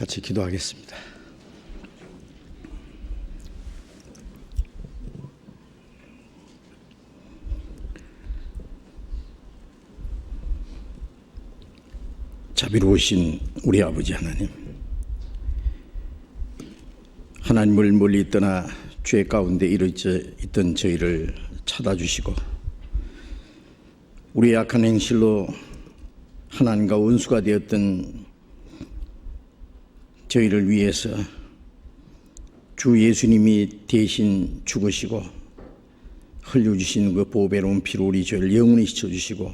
같이 기도하겠습니다. 자비로우신 우리 아버지 하나님, 하나님을 멀리 떠나 죄 가운데 이르져 있던 저희를 찾아주시고 우리의 악한 행실로 하나님과 원수가 되었던 저희를 위해서 주 예수님이 대신 죽으시고 흘려주신 그 보배로운 피로 우리 죄를 영원히 씻어주시고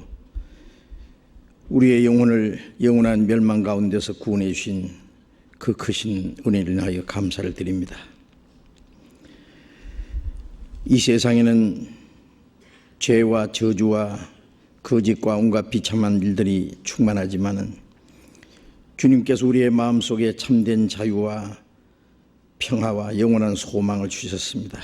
우리의 영혼을 영원한 멸망 가운데서 구원해 주신 그 크신 은혜를 인하여 감사를 드립니다. 이 세상에는 죄와 저주와 거짓과 온갖 비참한 일들이 충만하지만은 주님께서 우리의 마음속에 참된 자유와 평화와 영원한 소망을 주셨습니다.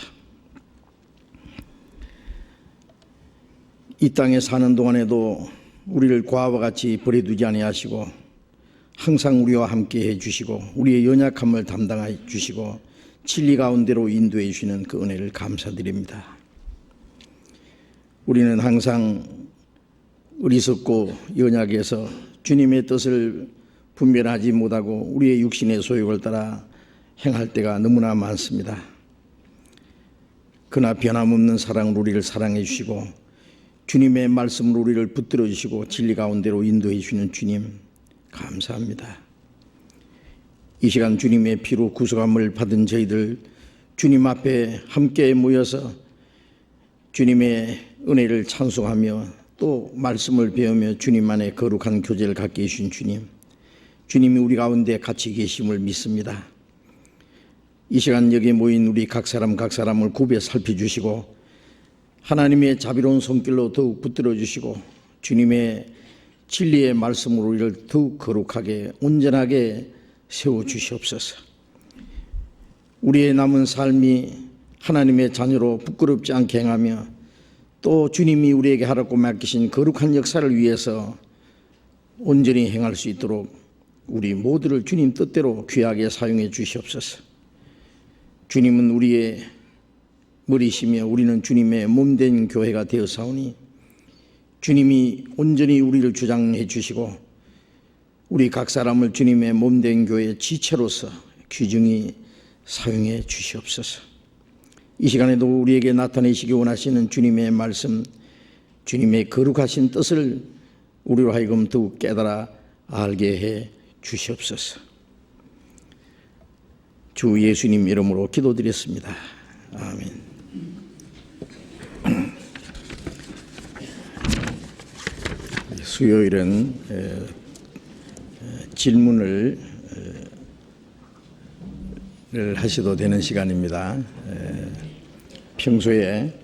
이 땅에 사는 동안에도 우리를 과와 같이 버려두지 아니하시고 항상 우리와 함께 해주시고 우리의 연약함을 담당해 주시고 진리 가운데로 인도해 주시는 그 은혜를 감사드립니다. 우리는 항상 어리석고 연약해서 주님의 뜻을 분별하지 못하고 우리의 육신의 소욕을 따라 행할 때가 너무나 많습니다. 그러나 변함없는 사랑으로 우리를 사랑해 주시고 주님의 말씀으로 우리를 붙들어 주시고 진리 가운데로 인도해 주시는 주님 감사합니다. 이 시간 주님의 피로 구속함을 받은 저희들 주님 앞에 함께 모여서 주님의 은혜를 찬송하며 또 말씀을 배우며 주님 안에 거룩한 교제를 갖게 해주신 주님, 주님이 우리 가운데 같이 계심을 믿습니다. 이 시간 여기에 모인 우리 각 사람을 굽에 살펴주시고 하나님의 자비로운 손길로 더욱 붙들어 주시고 주님의 진리의 말씀으로 우리를 더욱 거룩하게 온전하게 세워주시옵소서. 우리의 남은 삶이 하나님의 자녀로 부끄럽지 않게 행하며 또 주님이 우리에게 하라고 맡기신 거룩한 역사를 위해서 온전히 행할 수 있도록 우리 모두를 주님 뜻대로 귀하게 사용해 주시옵소서. 주님은 우리의 머리시며 우리는 주님의 몸된 교회가 되어사오니 주님이 온전히 우리를 주장해 주시고 우리 각 사람을 주님의 몸된 교회의 지체로서 귀중히 사용해 주시옵소서. 이 시간에도 우리에게 나타내시기 원하시는 주님의 말씀, 주님의 거룩하신 뜻을 우리로 하여금 더욱 깨달아 알게 해 주시옵소서. 주 예수님 이름으로 기도드렸습니다. 아멘. 수요일은 질문을 하셔도 되는 시간입니다. 평소에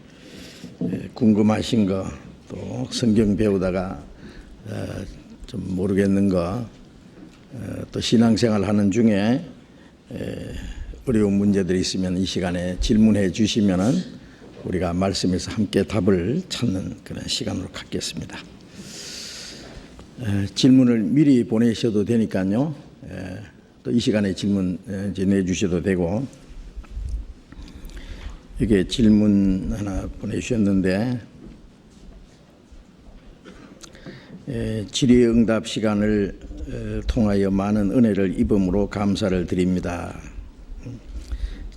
궁금하신 거, 또 성경 배우다가 좀 모르겠는 거, 또 신앙생활 하는 중에 어려운 문제들이 있으면 이 시간에 질문해 주시면은 우리가 말씀에서 함께 답을 찾는 그런 시간으로 갖겠습니다. 질문을 미리 보내셔도 되니까요. 또 이 시간에 질문 내주셔도 되고, 이게 질문 하나 보내주셨는데, 질의응답 시간을 통하여 많은 은혜를 입음으로 감사를 드립니다.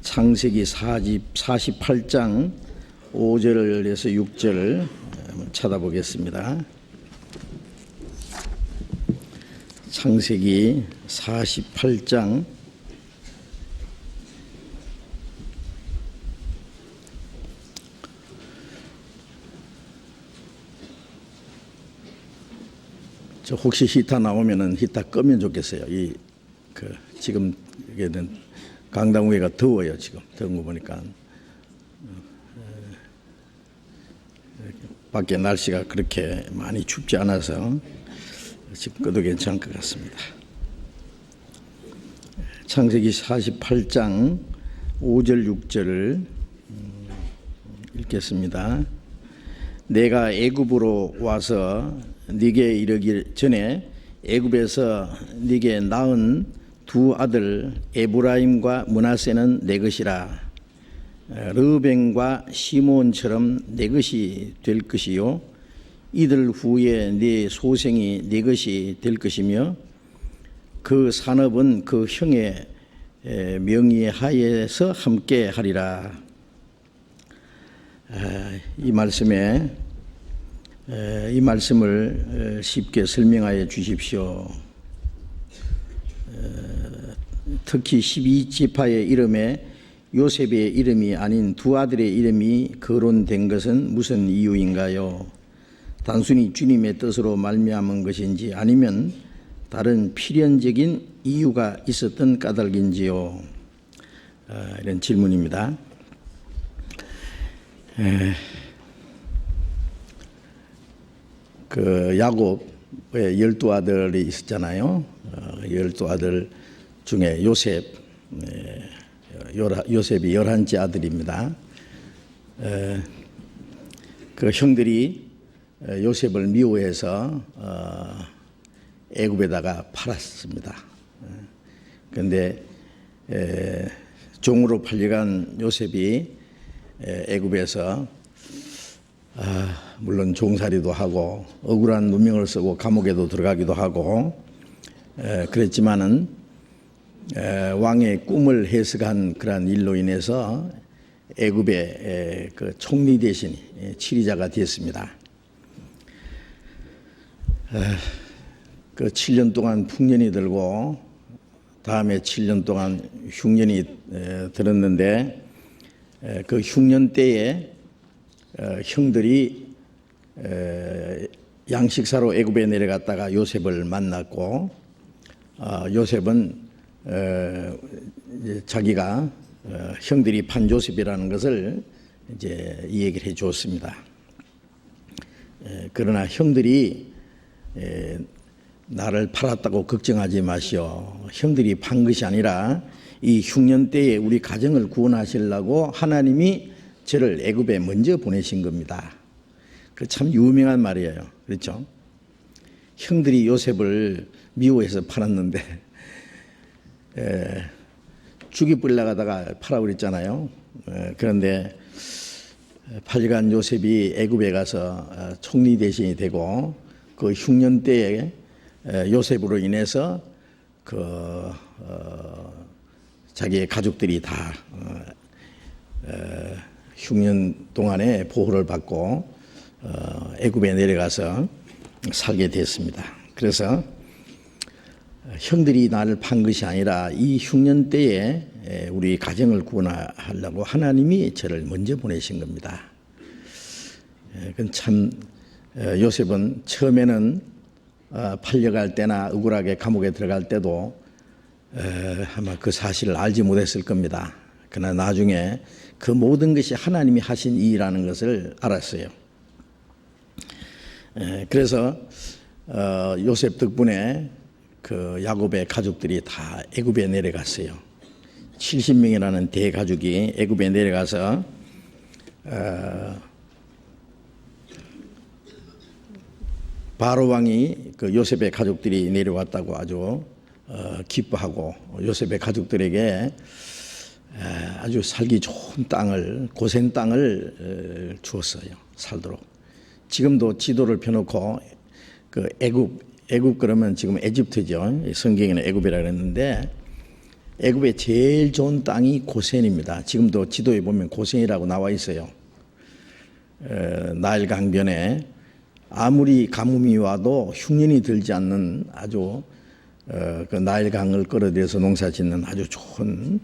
창세기 48장 5절에서 6절 찾아보겠습니다. 창세기 48장 저 혹시 히타 나오면은 히타 끄면 좋겠어요. 지금 여기는 강당 위가 더워요. 지금 더운 거 보니까 밖에 날씨가 그렇게 많이 춥지 않아서 지금 꺼도 괜찮을 것 같습니다. 창세기 48장 5절 6절을 읽겠습니다. 내가 애굽으로 와서 네게 이르기 전에 애굽에서 네게 낳은 두 아들 에브라임과 므낫세는 내 것이라. 르벤과 시몬처럼 내 것이 될 것이요 이들 후에 네 소생이 네 것이 될 것이며 그 산업은 그 형의 명의 하에서 함께 하리라. 이 말씀을 쉽게 설명하여 주십시오. 특히 12지파의 이름에 요셉의 이름이 아닌 두 아들의 이름이 거론된 것은 무슨 이유인가요? 단순히 주님의 뜻으로 말미암은 것인지 아니면 다른 필연적인 이유가 있었던 까닭인지요? 이런 질문입니다. 그 야곱의 12아들이 있었잖아요. 12아들 중에 요셉이 11째 아들입니다. 그 형들이 요셉을 미워해서 애굽에다가 팔았습니다. 그런데 종으로 팔려간 요셉이 애굽에서 물론 종살이도 하고 억울한 누명을 쓰고 감옥에도 들어가기도 하고 그랬지만은 왕의 꿈을 해석한 그러한 일로 인해서 애굽의 그 총리 대신 치리자가 되었습니다. 그 7년 동안 풍년이 들고 다음에 7년 동안 흉년이 들었는데 그 흉년 때에 형들이 양식사로 애굽에 내려갔다가 요셉을 만났고 요셉은 자기가 형들이 판 요셉이라는 것을 이제 이 얘기를 해 주었습니다. 그러나 형들이 나를 팔았다고 걱정하지 마시오. 형들이 판 것이 아니라 이 흉년 때에 우리 가정을 구원하시려고 하나님이 저를 애굽에 먼저 보내신 겁니다. 그 참 유명한 말이에요. 그렇죠? 형들이 요셉을 미워해서 팔았는데 죽이 뿌리려다가 팔아고 그랬잖아요. 그런데 팔려간 요셉이 애굽에 가서 총리 대신이 되고 그 흉년 때에 요셉으로 인해서 자기의 가족들이 다 흉년 동안에 보호를 받고 애굽에 내려가서 살게 됐습니다. 그래서 형들이 나를 판 것이 아니라 이 흉년 때에 우리 가정을 구원하려고 하나님이 저를 먼저 보내신 겁니다. 그건 참 요셉은 처음에는 팔려갈 때나 억울하게 감옥에 들어갈 때도 아마 그 사실을 알지 못했을 겁니다. 그러나 나중에 그 모든 것이 하나님이 하신 일이라는 것을 알았어요. 그래서 요셉 덕분에 그 야곱의 가족들이 다 애굽에 내려갔어요. 70명이라는 대가족이 애굽에 내려가서 바로 왕이 그 요셉의 가족들이 내려왔다고 아주 기뻐하고 요셉의 가족들에게 아주 살기 좋은 땅을, 고센 땅을 주었어요. 살도록. 지금도 지도를 펴놓고 그 애굽 그러면 지금 에집트죠. 성경에는 애굽이라 그랬는데 애굽의 제일 좋은 땅이 고센입니다. 지금도 지도에 보면 고센이라고 나와 있어요. 나일 강변에 아무리 가뭄이 와도 흉년이 들지 않는 아주 그 나일 강을 끌어들여서 농사짓는 아주 좋은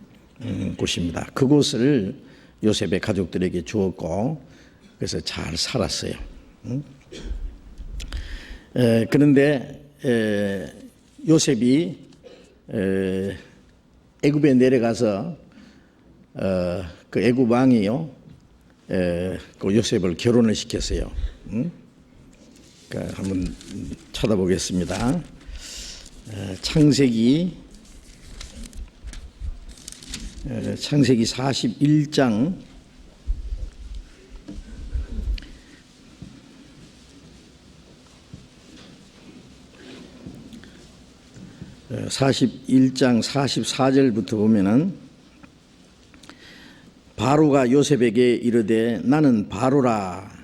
곳입니다. 그곳을 요셉의 가족들에게 주었고 그래서 잘 살았어요. 그런데 요셉이 애굽에 내려가서 그 애굽 왕이요 그 요셉을 결혼을 시켰어요. 그러니까 한번 찾아보겠습니다. 창세기 41장 41장 44절부터 보면은 바로가 요셉에게 이르되 나는 바로라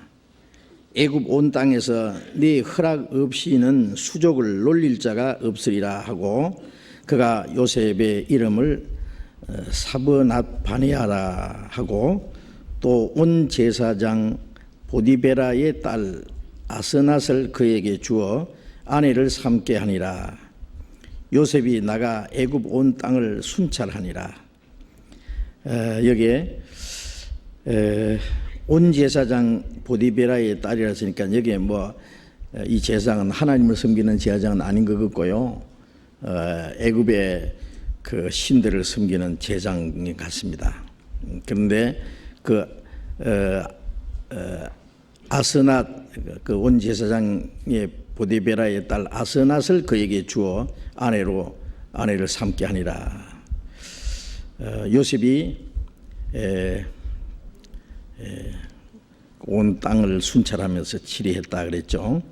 애굽 온 땅에서 네 허락 없이는 수족을 놀릴 자가 없으리라 하고 그가 요셉의 이름을 사브낫 바네아라 하고 또 온 제사장 보디베라의 딸 아스낫을 그에게 주어 아내를 삼게 하니라. 요셉이 나가 애굽 온 땅을 순찰하니라. 여기에 온 제사장 보디베라의 딸이라 했으니까 여기에 이 제사장은 하나님을 섬기는 제사장은 아닌 것 같고요. 애굽의 그 신들을 섬기는 제사장 같습니다. 그런데 그 아스낫 그 온 제사장의 보디베라의 딸 아스낫을 그에게 주어 아내를 삼게 하니라. 요셉이 온 땅을 순찰하면서 치리했다 그랬죠.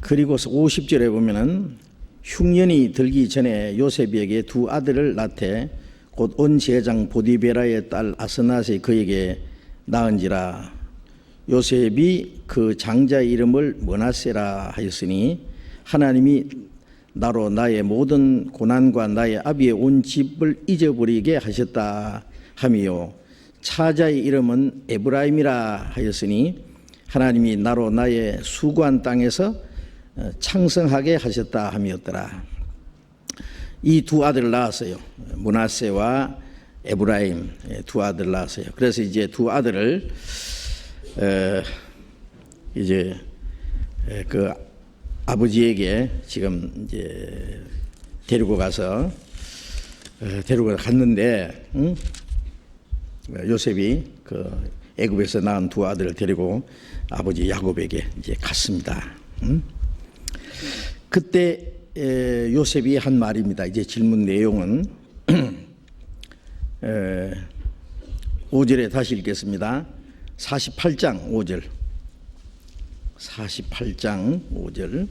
그리고 50절에 보면은 흉년이 들기 전에 요셉에게 두 아들을 낳되 곧 온 제사장 보디베라의 딸 아스낫이 그에게 낳은지라. 요셉이 그 장자의 이름을 므낫세라 하였으니 하나님이 나로 나의 모든 고난과 나의 아비의 온 집을 잊어버리게 하셨다 하며 차자의 이름은 에브라임이라 하였으니 하나님이 나로 나의 수고한 땅에서 창성하게 하셨다 함이었더라. 이 두 아들을 낳았어요. 므낫세와 에브라임 두 아들을 낳았어요. 그래서 이제 두 아들을 이제 그 아버지에게 지금 이제 데리고 갔는데 요셉이 그 애굽에서 낳은 두 아들을 데리고 아버지 야곱에게 이제 갔습니다. 그때 요셉이 한 말입니다. 이제 질문 내용은 5절에 다시 읽겠습니다. 48장 5절. 48장 5절.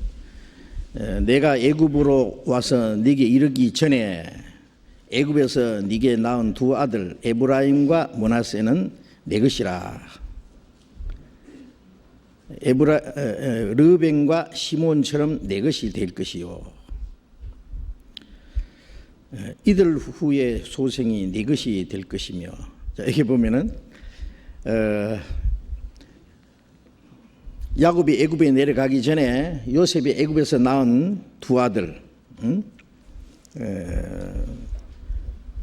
내가 애굽으로 와서 네게 이르기 전에 애굽에서 네게 낳은 두 아들 에브라임과 므낫세는 내 것이라. 르벤과 시몬처럼 내 것이 될 것이요. 이들 후에 소생이 내 것이 될 것이며. 자, 여기 보면은 야곱이 애굽에 내려가기 전에 요셉이 애굽에서 낳은 두 아들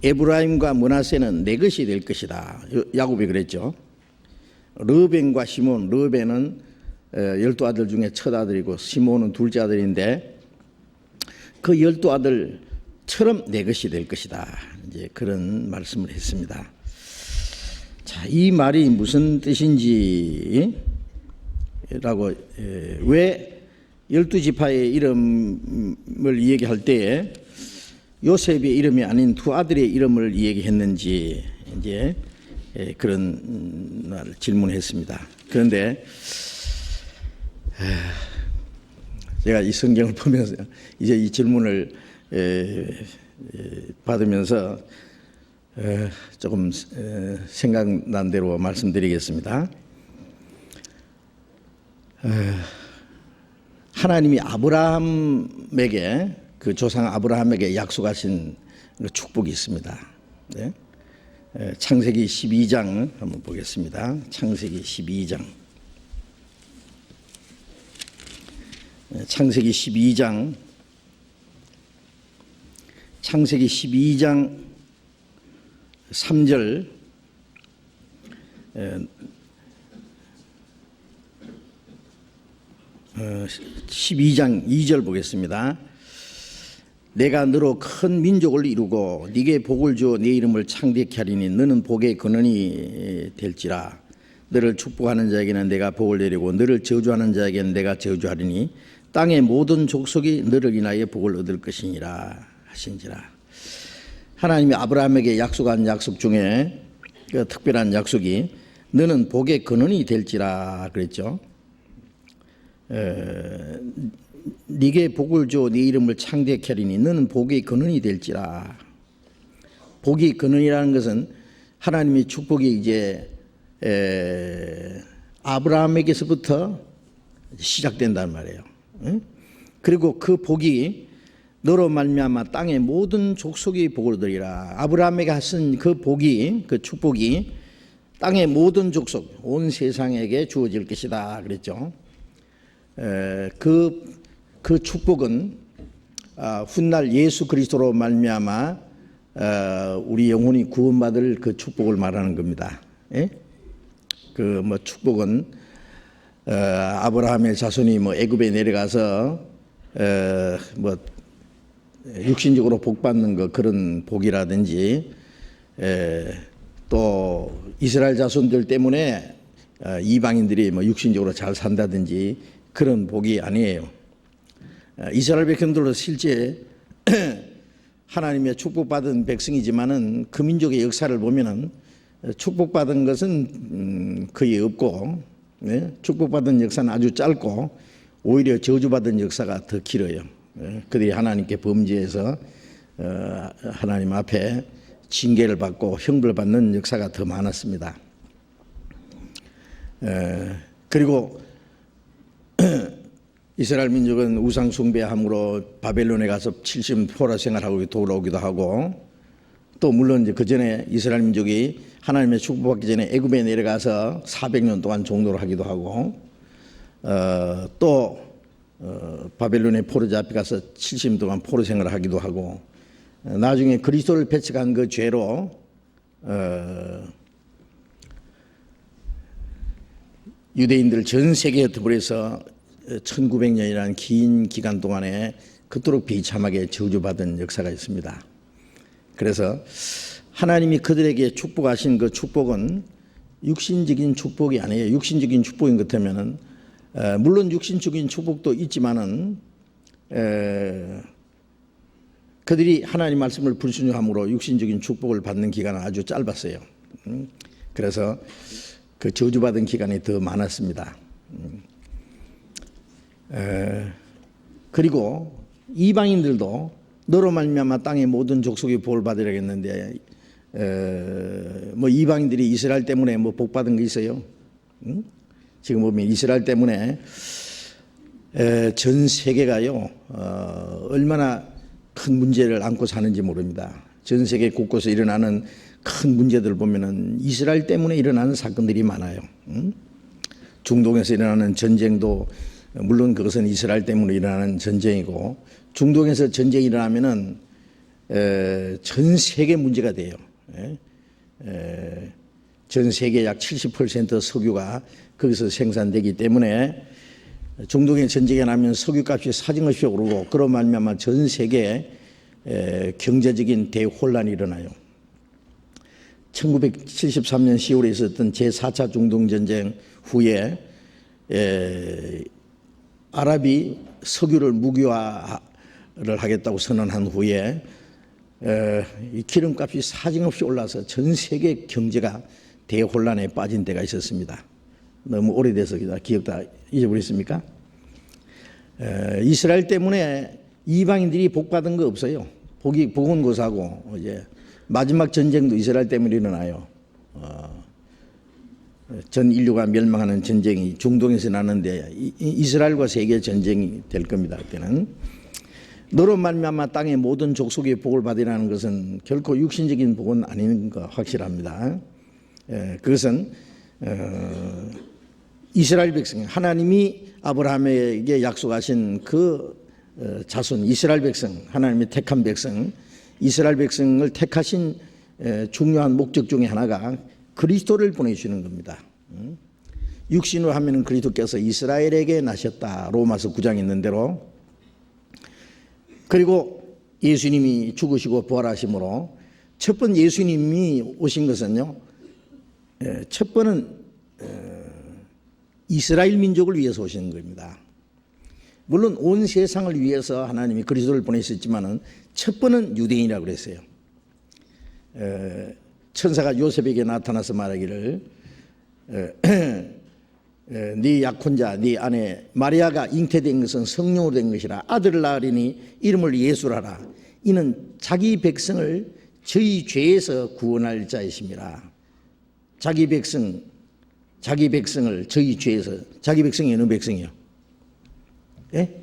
에브라임과 므낫세는 내 것이 될 것이다. 야곱이 그랬죠. 르벤과 시몬, 르벤은 12아들 중에 첫 아들이고 시몬은 둘째 아들인데 그 12아들처럼 내 것이 될 것이다. 이제 그런 말씀을 했습니다. 자, 이 말이 무슨 뜻인지 라고 왜 12지파의 이름을 얘기할 때에 요셉의 이름이 아닌 두 아들의 이름을 얘기했는지 이제 그런 말 질문했습니다. 그런데 제가 이 성경을 보면서 이제 이 질문을 받으면서 조금 생각난 대로 말씀드리겠습니다. 하나님이 아브라함에게 그 조상 아브라함에게 약속하신 축복이 있습니다. 네? 창세기 12장 한번 보겠습니다. 창세기 12장. 창세기 12장 3절 12장 2절 보겠습니다. 내가 너로 큰 민족을 이루고 네게 복을 주어 네 이름을 창대케 하리니 너는 복의 근원이 될지라. 너를 축복하는 자에게는 내가 복을 내리고 너를 저주하는 자에게는 내가 저주하리니 땅의 모든 족속이 너를 인하여 복을 얻을 것이니라 하신지라. 하나님이 아브라함에게 약속한 약속 중에 그 특별한 약속이 너는 복의 근원이 될지라 그랬죠. 네게 복을 줘 네 이름을 창대케 하리니 너는 복의 근원이 될지라. 복의 근원이라는 것은 하나님의 축복이 이제 아브라함에게서부터 시작된단 말이에요. 그리고 그 복이 너로 말미암아 땅의 모든 족속이 복을 얻으리라. 아브라함에게 하신 그 복이, 그 축복이 땅의 모든 족속, 온 세상에게 주어질 것이다 그랬죠. 그 축복은 훗날 예수 그리스도로 말미암아 우리 영혼이 구원받을 그 축복을 말하는 겁니다. 그 뭐 축복은 아브라함의 자손이 뭐 애굽에 내려가서 뭐 육신적으로 복 받는 거 그런 복이라든지 또 이스라엘 자손들 때문에 이방인들이 뭐 육신적으로 잘 산다든지 그런 복이 아니에요. 이스라엘 백성들도 실제 하나님의 축복받은 백성이지만은 그 민족의 역사를 보면은 축복받은 것은 거의 없고, 축복받은 역사는 아주 짧고 오히려 저주받은 역사가 더 길어요. 그들이 하나님께 범죄해서 하나님 앞에 징계를 받고 형벌 받는 역사가 더 많았습니다. 그리고 이스라엘 민족은 우상 숭배함으로 바벨론에 가서 70포로 생활하고 돌아오기도 하고, 또 물론 이제 그 전에 이스라엘 민족이 하나님의 축복받기 전에 애굽에 내려가서 400년 동안 종노를 하기도 하고, 또 바벨론의 포로 잡혀가서 70년 동안 포로 생활을 하기도 하고, 나중에 그리스도를 배척한 그 죄로 유대인들 전 세계에 흩어버려서 1900년이라는 긴 기간 동안에 그토록 비참하게 저주받은 역사가 있습니다. 그래서 하나님이 그들에게 축복하신 그 축복은 육신적인 축복이 아니에요. 육신적인 축복인 것 같으면은 물론 육신적인 축복도 있지만은 그들이 하나님 말씀을 불순종함으로 육신적인 축복을 받는 기간은 아주 짧았어요. 그래서 그 저주받은 기간이 더 많았습니다. 그리고 이방인들도 너로 말미암아 땅의 모든 족속이 복을 받으라 했는데 뭐 이방인들이 이스라엘 때문에 뭐 복 받은 거 있어요? 지금 보면 이스라엘 때문에 전 세계가요 얼마나 큰 문제를 안고 사는지 모릅니다. 전 세계 곳곳에 일어나는 큰 문제들을 보면은 이스라엘 때문에 일어나는 사건들이 많아요. 중동에서 일어나는 전쟁도 물론 그것은 이스라엘 때문에 일어나는 전쟁이고, 중동에서 전쟁이 일어나면은 전 세계 문제가 돼요. 전 세계 약 70% 석유가 거기서 생산되기 때문에 중동에 전쟁이 나면 석유값이 사정없이 오르고, 그로 말미암아 전 세계에 경제적인 대혼란이 일어나요. 1973년 10월에 있었던 제4차 중동전쟁 후에 아랍이 석유를 무기화를 하겠다고 선언한 후에 이 기름값이 사정없이 올라서 전 세계 경제가 대혼란에 빠진 때가 있었습니다. 너무 오래돼서 기억 다 잊어버렸습니까? 이스라엘 때문에 이방인들이 복받은 거 없어요. 복은 고사고, 이제 마지막 전쟁도 이스라엘 때문에 일어나요. 전 인류가 멸망하는 전쟁이 중동에서 나는데 이스라엘과 세계 전쟁이 될 겁니다. 그때는 너로 말미암아 땅의 모든 족속의 복을 받으라는 것은 결코 육신적인 복은 아닌 거 확실합니다. 그것은 이스라엘 백성, 하나님이 아브라함에게 약속하신 그 자손 이스라엘 백성, 하나님의 택한 백성, 이스라엘 백성을 택하신 중요한 목적 중에 하나가 그리스도를 보내주시는 겁니다. 육신으로 하면 그리스도께서 이스라엘에게 나셨다. 로마서 9장에 있는 대로. 그리고 예수님이 죽으시고 부활하심으로 첫 번 예수님이 오신 것은요, 첫 번은 이스라엘 민족을 위해서 오시는 겁니다. 물론 온 세상을 위해서 하나님이 그리스도를 보내셨지만은 첫 번은 유대인이라고 그랬어요. 천사가 요셉에게 나타나서 말하기를 네 약혼자 네 아내 마리아가 잉태된 것은 성령으로 된 것이라. 아들을 낳으리니 이름을 예수라라. 이는 자기 백성을 저희 죄에서 구원할 자이심이라. 자기 백성을 저희 죄에서. 자기 백성이 어느 백성이요? 예?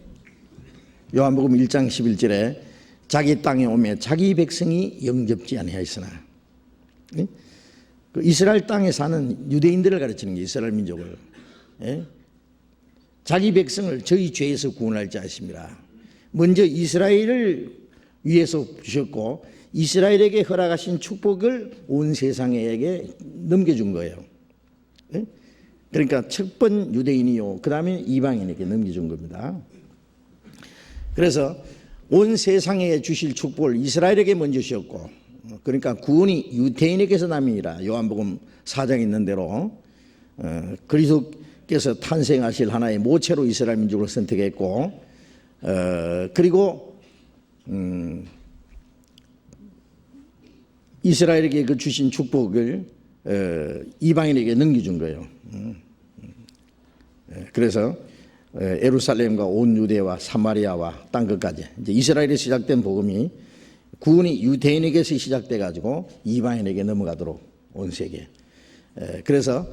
요한복음 1장 11절에 자기 땅에 오매 자기 백성이 영접지 아니하였으나. 예? 그 이스라엘 땅에 사는 유대인들을 가르치는 게 이스라엘 민족을. 예? 자기 백성을 저희 죄에서 구원할 자이심이라. 먼저 이스라엘을 위해서 주셨고 이스라엘에게 허락하신 축복을 온 세상에게 넘겨준 거예요. 예? 그러니까 첫 번 유대인이요, 그 다음에 이방인에게 넘겨준 겁니다. 그래서 온 세상에 주실 축복을 이스라엘에게 먼저 주셨고, 그러니까 구원이 유대인에게서 남이니라. 요한복음 4장에 있는 대로 그리스도께서 탄생하실 하나의 모체로 이스라엘 민족을 선택했고, 그리고 이스라엘에게 그 주신 축복을 이방인에게 넘겨준 거예요. 그래서 예루살렘과 온 유대와 사마리아와 땅 끝까지 이제 이스라엘에 시작된 복음이 구원이 유대인에게서 시작돼 가지고 이방인에게 넘어가도록 온 세계. 그래서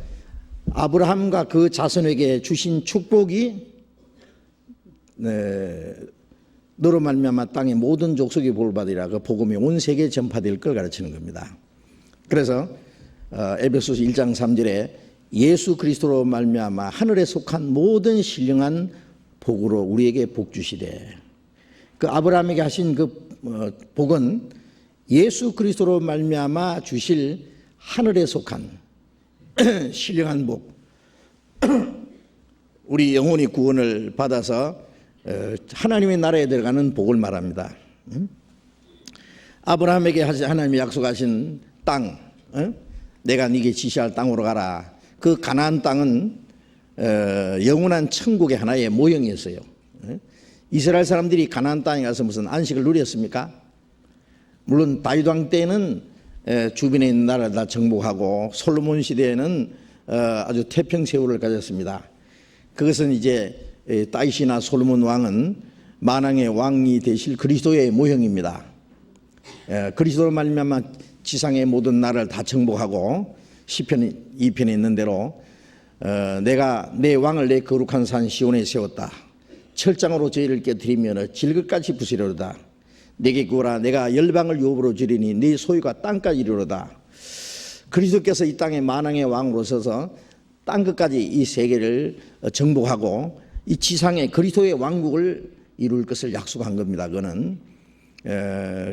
아브라함과 그 자손에게 주신 축복이 너로 말미암아 땅의 모든 족속이 복을 받으리라. 그 복음이 온 세계에 전파될 걸 가르치는 겁니다. 그래서 에베소서 1장 3절에 예수 그리스도로 말미암아 하늘에 속한 모든 신령한 복으로 우리에게 복 주시되. 그 아브라함에게 하신 그 복은 예수 그리스도로 말미암아 주실 하늘에 속한 신령한 복. 우리 영혼이 구원을 받아서 하나님의 나라에 들어가는 복을 말합니다. 아브라함에게 하나님이 약속하신 땅, 내가 네게 지시할 땅으로 가라. 그 가나안 땅은 영원한 천국의 하나의 모형이었어요. 이스라엘 사람들이 가나안 땅에 가서 무슨 안식을 누렸습니까? 물론 다윗 왕 때는 주변에 있는 나라를 다 정복하고 솔로몬 시대에는 아주 태평 세월을 가졌습니다. 그것은 이제 다윗이나 솔로몬 왕은 만왕의 왕이 되실 그리스도의 모형입니다. 그리스도로 말미암아 지상의 모든 나라를 다 정복하고 시편 2편에 있는 대로 내가 내 왕을 내 거룩한 산 시온에 세웠다. 철장으로 저희를 깨뜨리면 질것까지 부수려다. 내게 구하라. 내가 열방을 유업으로 주리니 네 소유가 땅까지 이르로다. 그리스도께서 이 땅에 만왕의 왕으로 서서 땅끝까지 이 세계를 정복하고 이 지상에 그리스도의 왕국을 이룰 것을 약속한 겁니다. 그거는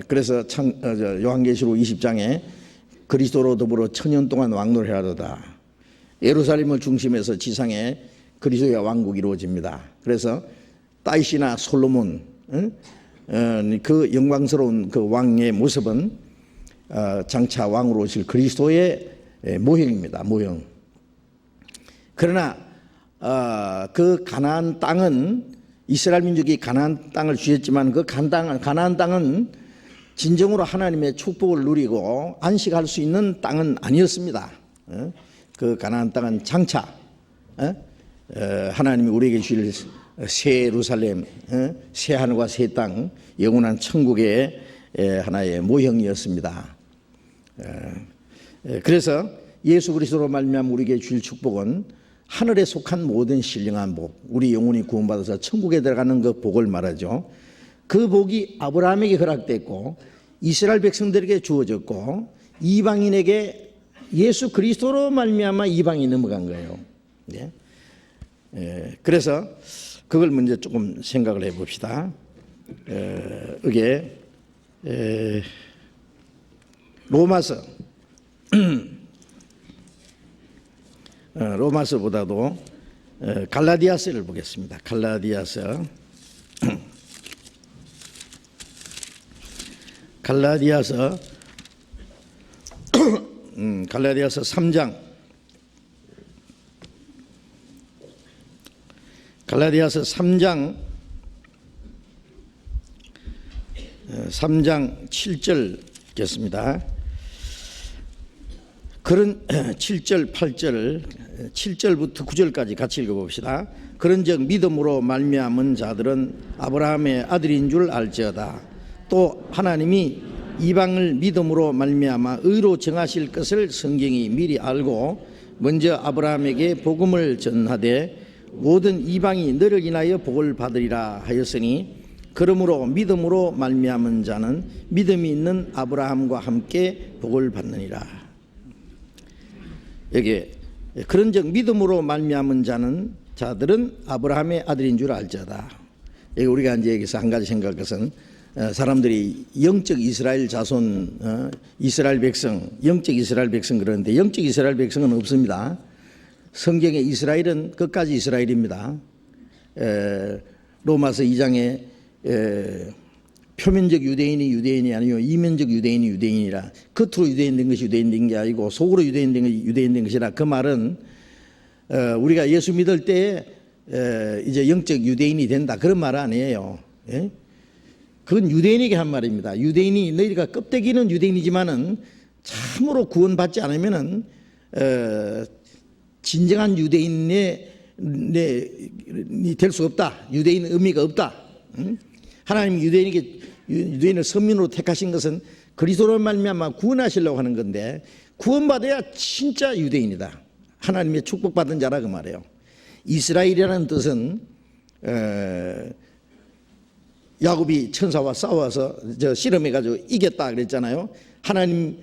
그래서 요한계시록 20장에 그리스도로 더불어 천년 동안 왕노를 하도다. 예루살렘을 중심해서 지상에 그리스도의 왕국이 이루어집니다. 그래서 다윗이나 솔로몬 그 영광스러운 그 왕의 모습은 장차 왕으로 오실 그리스도의 모형입니다. 모형. 그러나 그 가나안 땅은 이스라엘 민족이 가나안 땅을 주셨지만 그 가나안 땅은 진정으로 하나님의 축복을 누리고 안식할 수 있는 땅은 아니었습니다. 그 가나안 땅은 장차 하나님이 우리에게 주실 새 예루살렘, 새 하늘과 새 땅, 영원한 천국의 하나의 모형이었습니다. 그래서 예수 그리스도로 말미암아 우리에게 주실 축복은 하늘에 속한 모든 신령한 복, 우리 영혼이 구원받아서 천국에 들어가는 그 복을 말하죠. 그 복이 아브라함에게 허락됐고 이스라엘 백성들에게 주어졌고 이방인에게 예수 그리스도로 말미암아 이방인이 넘어간 거예요. 네. 그래서 그걸 먼저 조금 생각을 해봅시다. 이게 로마서 로마서보다도 갈라디아서를 보겠습니다. 갈라디아서 갈라디아서 3장 갈라디아서 3장 7절 읽겠습니다. 그런 7절, 8절, 7절부터 9절까지 같이 읽어봅시다. 그런즉 믿음으로 말미암은 자들은 아브라함의 아들인 줄 알지어다. 또 하나님이 이방을 믿음으로 말미암아 의로 정하실 것을 성경이 미리 알고 먼저 아브라함에게 복음을 전하되 모든 이방이 너를 인하여 복을 받으리라 하였으니 그러므로 믿음으로 말미암은 자는 믿음이 있는 아브라함과 함께 복을 받느니라. 여기 그런즉 믿음으로 말미암은 자들은 아브라함의 아들인 줄 알자다. 여기 우리가 이제 여기서 한 가지 생각할 것은 사람들이 영적 이스라엘 자손, 이스라엘 백성, 영적 이스라엘 백성 그러는데 영적 이스라엘 백성은 없습니다. 성경의 이스라엘은 끝까지 이스라엘입니다. 로마서 2장에 표면적 유대인이 아니요 이면적 유대인이 유대인이라, 겉으로 유대인 된 것이 유대인 된 게 아니고 속으로 유대인 된 것이 유대인 된 것이라. 그 말은 우리가 예수 믿을 때 이제 영적 유대인이 된다 그런 말 아니에요. 예? 그건 유대인에게 한 말입니다. 유대인이 너희가 껍데기는 유대인이지만은 참으로 구원받지 않으면은 진정한 유대인이 될 수 없다. 유대인 의미가 없다. 하나님이 유대인을 선민으로 택하신 것은 그리스도로 말미암아 구원하시려고 하는 건데, 구원받아야 진짜 유대인이다. 하나님의 축복받은 자라 그 말이에요. 이스라엘이라는 뜻은 야곱이 천사와 싸워서 실험해가지고 이겼다 그랬잖아요. 하나님을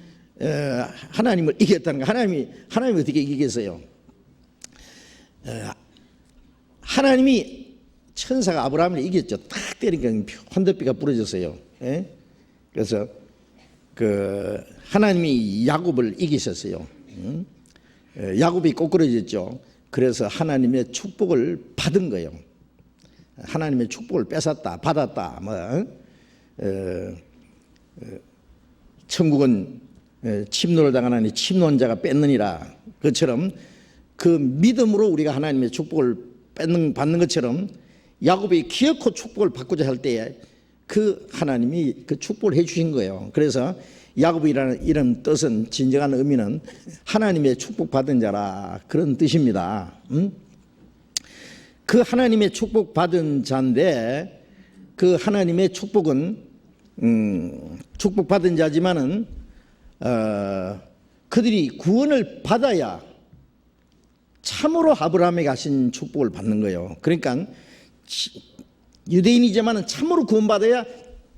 이겼다는 거. 하나님이 어떻게 이기겠어요? 하나님이 천사가 아브라함을 이겼죠. 딱 때리니까 헌더비가 부러졌어요. 예? 그래서 하나님이 야곱을 이기셨어요. 야곱이 꼬꾸라졌죠. 그래서 하나님의 축복을 받은 거예요. 하나님의 축복을 뺏었다, 받았다. 천국은 침노를 당하나니 침노자가 뺏느니라. 그처럼 그 믿음으로 우리가 하나님의 축복을 받는 것처럼 야곱이 기어코 축복을 받고자 할 때에 그 하나님이 그 축복을 해주신 거예요. 그래서 야곱이라는 이런 뜻은, 진정한 의미는 하나님의 축복받은 자라 그런 뜻입니다. 그 하나님의 축복받은 자인데, 그 하나님의 축복은 축복받은 자지만은 그들이 구원을 받아야 참으로 아브라함에게 하신 축복을 받는 거예요. 그러니까 유대인이지만은 참으로 구원받아야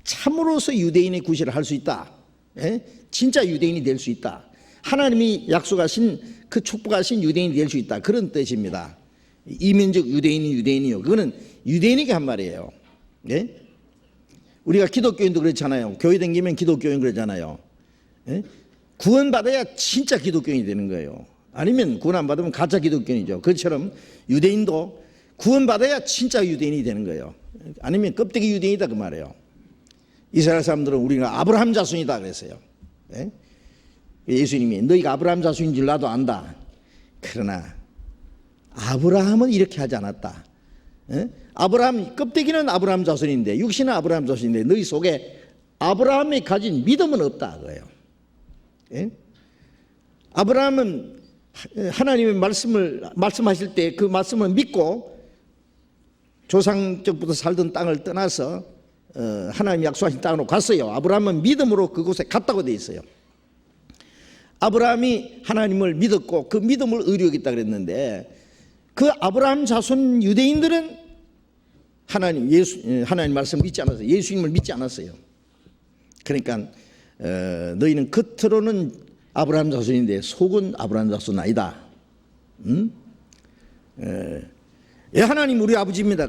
참으로서 유대인의 구실을 할 수 있다. 예? 진짜 유대인이 될 수 있다. 하나님이 약속하신 그 축복하신 유대인이 될 수 있다. 그런 뜻입니다. 이면적 유대인이요. 그거는 유대인에게 한 말이에요. 예? 우리가 기독교인도 그렇잖아요. 교회 다니면 기독교인 그러잖아요. 예? 구원받아야 진짜 기독교인이 되는 거예요. 아니면 구원 안 받으면 가짜 기독교인이죠. 그처럼 유대인도 구원받아야 진짜 유대인이 되는 거예요. 아니면 껍데기 유대인이다 그 말이에요. 이스라엘 사람들은 우리가 아브라함 자손이다 그랬어요. 예? 예수님이 너희가 아브라함 자손인 줄 나도 안다. 그러나 아브라함은 이렇게 하지 않았다. 예? 아브라함 껍데기는 아브라함 자손인데, 육신은 아브라함 자손인데 너희 속에 아브라함이 가진 믿음은 없다 그거예요. 예? 아브라함은 하나님의 말씀하실 때 그 말씀을 믿고 조상적부터 살던 땅을 떠나서 하나님 약속하신 땅으로 갔어요. 아브라함은 믿음으로 그곳에 갔다고 돼 있어요. 아브라함이 하나님을 믿었고 그 믿음을 의뢰하겠다 그랬는데, 그 아브라함 자손 유대인들은 하나님 말씀 믿지 않았어요. 예수님을 믿지 않았어요. 그러니까 너희는 겉으로는 아브라함 자손인데 속은 아브라함 자손 아니다. 하나님 우리 아버지입니다.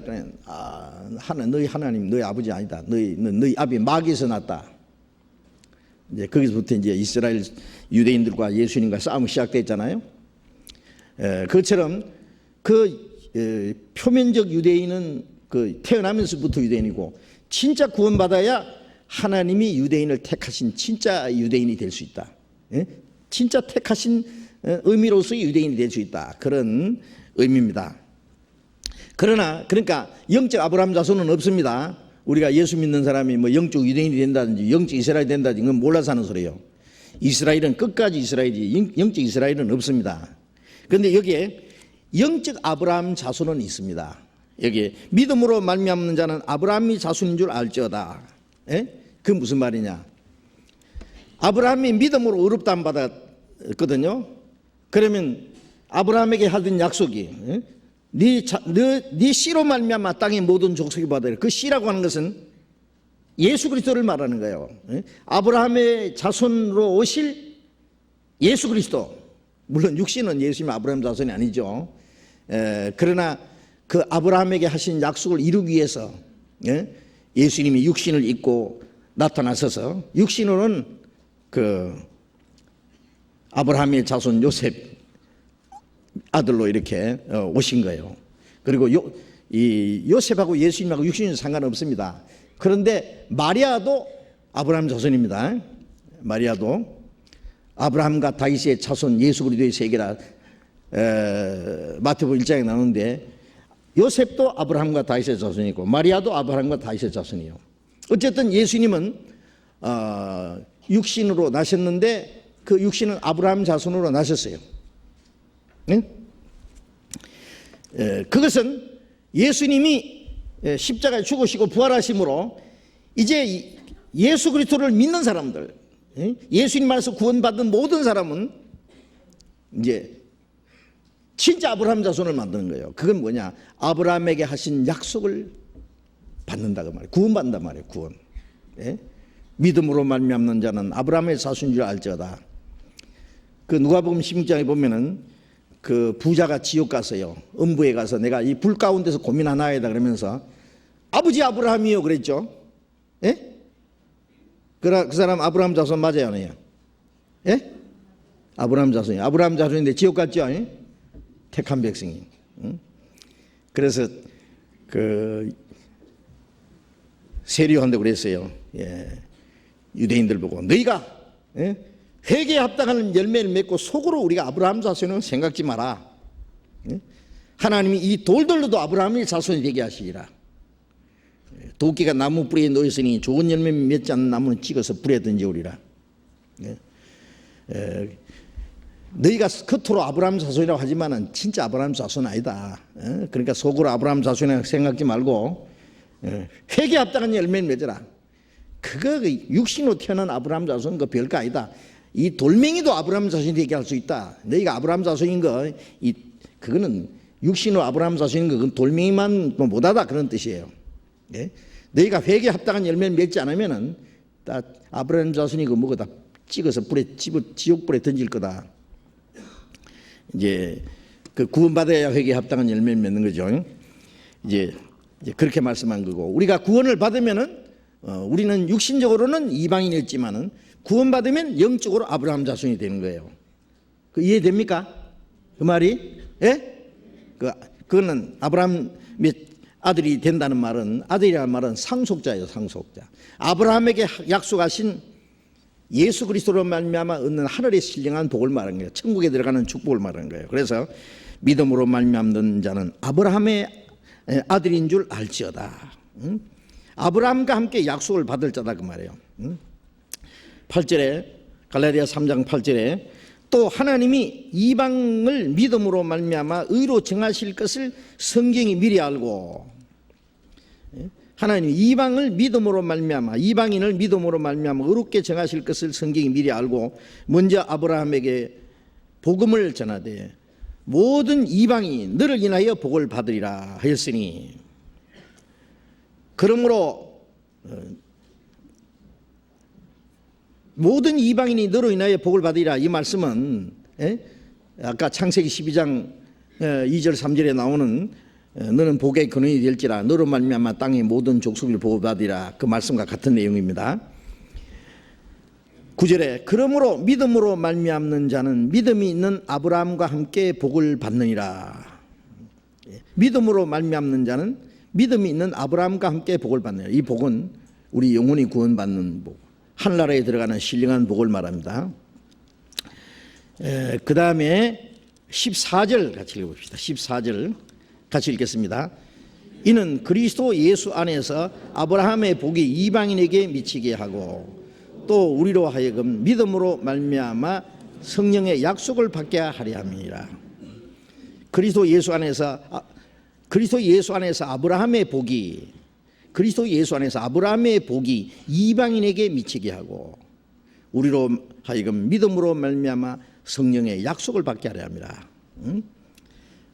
너희 하나님 너희 아버지 아니다. 너희 아비 마귀에서 났다. 이제 거기서부터 이제 이스라엘 유대인들과 예수님과 싸움이 시작됐잖아요. 그것처럼 표면적 유대인은 태어나면서부터 유대인이고, 진짜 구원받아야 하나님이 유대인을 택하신 진짜 유대인이 될 수 있다. 진짜 택하신 의미로서의 유대인이 될 수 있다. 그런 의미입니다. 그러니까 영적 아브라함 자손은 없습니다. 우리가 예수 믿는 사람이 뭐 영적 유대인이 된다든지 영적 이스라엘이 된다든지 그건 몰라서 하는 소리예요. 이스라엘은 끝까지 이스라엘이지 영적 이스라엘은 없습니다. 그런데 여기에 영적 아브라함 자손은 있습니다. 여기 믿음으로 말미암는 자는 아브라함이 자손인 줄 알지어다. 그 무슨 말이냐? 아브라함이 믿음으로 의롭다함 받았거든요. 그러면 아브라함에게 하던 약속이 네 씨로 말미암아 땅의 모든 족속이 받으리라. 그 씨라고 하는 것은 예수 그리스도를 말하는 거예요. 아브라함의 자손으로 오실 예수 그리스도. 물론 육신은 예수님 아브라함 자손이 아니죠. 그러나 그 아브라함에게 하신 약속을 이루기 위해서 예수님이 육신을 입고 나타나셔서 육신으로는 그 아브라함의 자손 요셉 아들로 이렇게 오신 거예요. 그리고 이 요셉하고 예수님하고 육신은 상관없습니다. 그런데 마리아도 아브라함 자손입니다. 마리아도 아브라함과 다윗의 자손 예수 그리스도의 세계라 마태복음 1장에 나오는데 요셉도 아브라함과 다윗의 자손이고 마리아도 아브라함과 다윗의 자손이에요. 어쨌든 예수님은 육신으로 나셨는데 그 육신은 아브라함 자손으로 나셨어요. 그것은 예수님이 십자가에 죽으시고 부활하심으로 이제 예수 그리스도를 믿는 사람들, 예수님 안에서 구원받은 모든 사람은 이제 진짜 아브라함 자손을 만드는 거예요. 그건 뭐냐? 아브라함에게 하신 약속을 받는다고 말이에요. 구원받는단 말이에요. 구원. 믿음으로 말미암는 자는 아브라함의 자손인 줄 알지어다. 그 누가복음 16장에 보면은 그 부자가 지옥 가서요, 음부에 가서 내가 이 불 가운데서 고민하나이다 그러면서 아버지 아브라함이요 그랬죠. 그 사람 아브라함 자손 맞아요, 아니에요? 아브라함 자손이에요. 아브라함 자손인데 지옥 갔죠. 택한 백성이. 그래서 그 세리요한도 그랬어요. 유대인들 보고 너희가 회개에 합당하는 열매를 맺고 속으로 우리가 아브라함 자손을 생각지 마라. 하나님이 이 돌들로도 아브라함의 자손이 되게 하시리라. 도끼가 나무 뿌리에 놓였으니 좋은 열매 맺지 않는 나무는 찍어서 불에 던져오리라. 너희가 겉으로 아브라함 자손이라고 하지만은 진짜 아브라함 자손 아니다. 그러니까 속으로 아브라함 자손이라고 생각지 말고 회개에 합당한 열매를 맺어라. 그거 육신으로 태어난 아브라함 자손은 그 별거 아니다. 이 돌멩이도 아브라함 자손이 되게 할 수 있다. 너희가 아브라함 자손인 거, 그거는 육신으로 아브라함 자손인 거, 그건 돌멩이만 못하다 그런 뜻이에요. 너희가 회개에 합당한 열매를 맺지 않으면은 다 아브라함 자손이 그 뭐고 다 찍어서 지옥 불에 던질 거다. 이제 그 구원받아야 회개에 합당한 열매를 맺는 거죠. 이제 그렇게 말씀한 거고, 우리가 구원을 받으면은 우리는 육신적으로는 이방인이었지만은 구원받으면 영적으로 아브라함 자손이 되는 거예요. 그 이해됩니까? 그 말이? 그거는 아브라함의 아들이 된다는 말은, 아들이라는 말은 상속자예요, 상속자. 아브라함에게 약속하신 예수 그리스도로 말미암아 얻는 하늘의 신령한 복을 말하는 거예요. 천국에 들어가는 축복을 말하는 거예요. 그래서 믿음으로 말미암는 자는 아브라함의 아들인 줄 알지어다. 아브라함과 함께 약속을 받을 자다 그 말이에요. 8절에 갈라디아 3장 8절에 또 하나님이 이방을 믿음으로 말미암아 의로 정하실 것을 성경이 미리 알고, 하나님이 이방을 믿음으로 말미암아, 이방인을 믿음으로 말미암아 의롭게 정하실 것을 성경이 미리 알고 먼저 아브라함에게 복음을 전하되 모든 이방인이 너를 인하여 복을 받으리라 하였으니, 그러므로 모든 이방인이 너로 인하여 복을 받으리라, 이 말씀은 아까 창세기 12장 2절 3절에 나오는 너는 복의 근원이 될지라 너로 말미암아 땅의 모든 족속을 복을 받으리라, 그 말씀과 같은 내용입니다. 9절에 그러므로 믿음으로 말미암는 자는 믿음이 있는 아브라함과 함께 복을 받느니라. 믿음으로 말미암는 자는 믿음이 있는 아브라함과 함께 복을 받느니라. 이 복은 우리 영혼이 구원받는 복, 하늘나라에 들어가는 신령한 복을 말합니다. 그 다음에 14절 같이 읽어봅시다. 14절 같이 읽겠습니다. 이는 그리스도 예수 안에서 아브라함의 복이 이방인에게 미치게 하고 또 우리로 하여금 믿음으로 말미암아 성령의 약속을 받게 하려 함이라. 그리스도 예수 안에서 아브라함의 복이 이방인에게 미치게 하고 우리로 하여금 믿음으로 말미암아 성령의 약속을 받게 하려 합니다.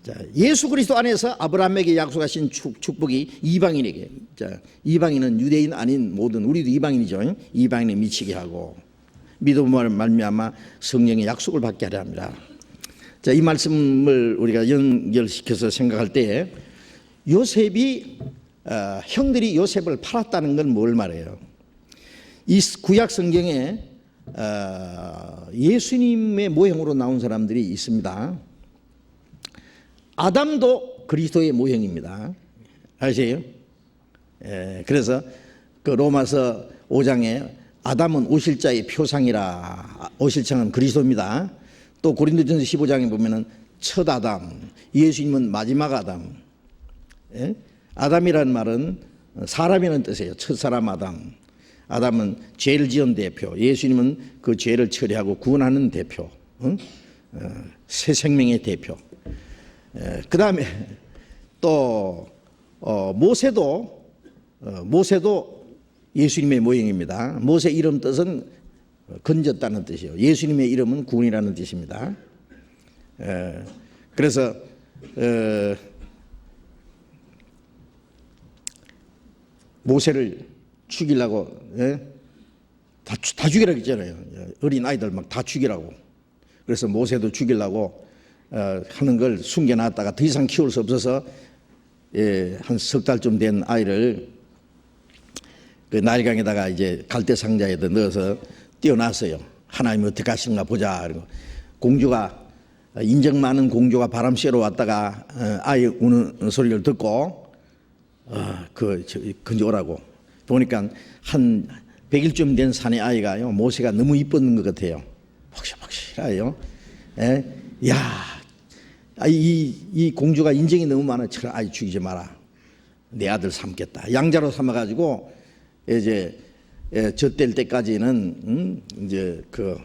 자, 예수 그리스도 안에서 아브라함에게 약속하신 축복이 이방인에게, 자, 이방인은 유대인 아닌 모든 우리도 이방인이죠. 이방인에 미치게 하고 믿음으로 말미암아 성령의 약속을 받게 하려 합니다. 자, 이 말씀을 우리가 연결시켜서 생각할 때 형들이 요셉을 팔았다는 건 뭘 말해요? 이 구약 성경에 예수님의 모형으로 나온 사람들이 있습니다. 아담도 그리스도의 모형입니다. 아세요? 그래서 그 로마서 5장에 아담은 오실자의 표상이라, 오실자는 그리스도입니다. 또 고린도전서 15장에 보면은 첫 아담, 예수님은 마지막 아담. 아담이라는 말은 사람이라는 뜻이에요. 첫 사람 아담. 아담은 죄를 지은 대표, 예수님은 그 죄를 처리하고 구원하는 대표, 새 생명의 대표. 그 다음에 또 모세도 예수님의 모형입니다. 모세 이름 뜻은 건졌다는 뜻이에요. 예수님의 이름은 구원이라는 뜻입니다. 그래서 모세를 죽이려고 다 죽이라고 했잖아요. 어린 아이들 막 다 죽이라고. 그래서 모세도 죽이려고 하는 걸 숨겨놨다가 더 이상 키울 수 없어서 한 석 달쯤 된 아이를 그 나일강에다가 이제 갈대 상자에다 넣어서 띄워놨어요. 하나님이 어떻게 하시는가 보자. 그리고 공주가, 인정 많은 공주가 바람 쐬러 왔다가 아이 우는 소리를 듣고 건져오라고 보니까 한 100일쯤 된 사내 아이가요, 모세가 너무 이뻤는 것 같아요. 확실해요. 이 공주가 인정이 너무 많아. 저 아이 죽이지 마라. 내 아들 삼겠다. 양자로 삼아가지고 이제 젖될 때까지는 이제 그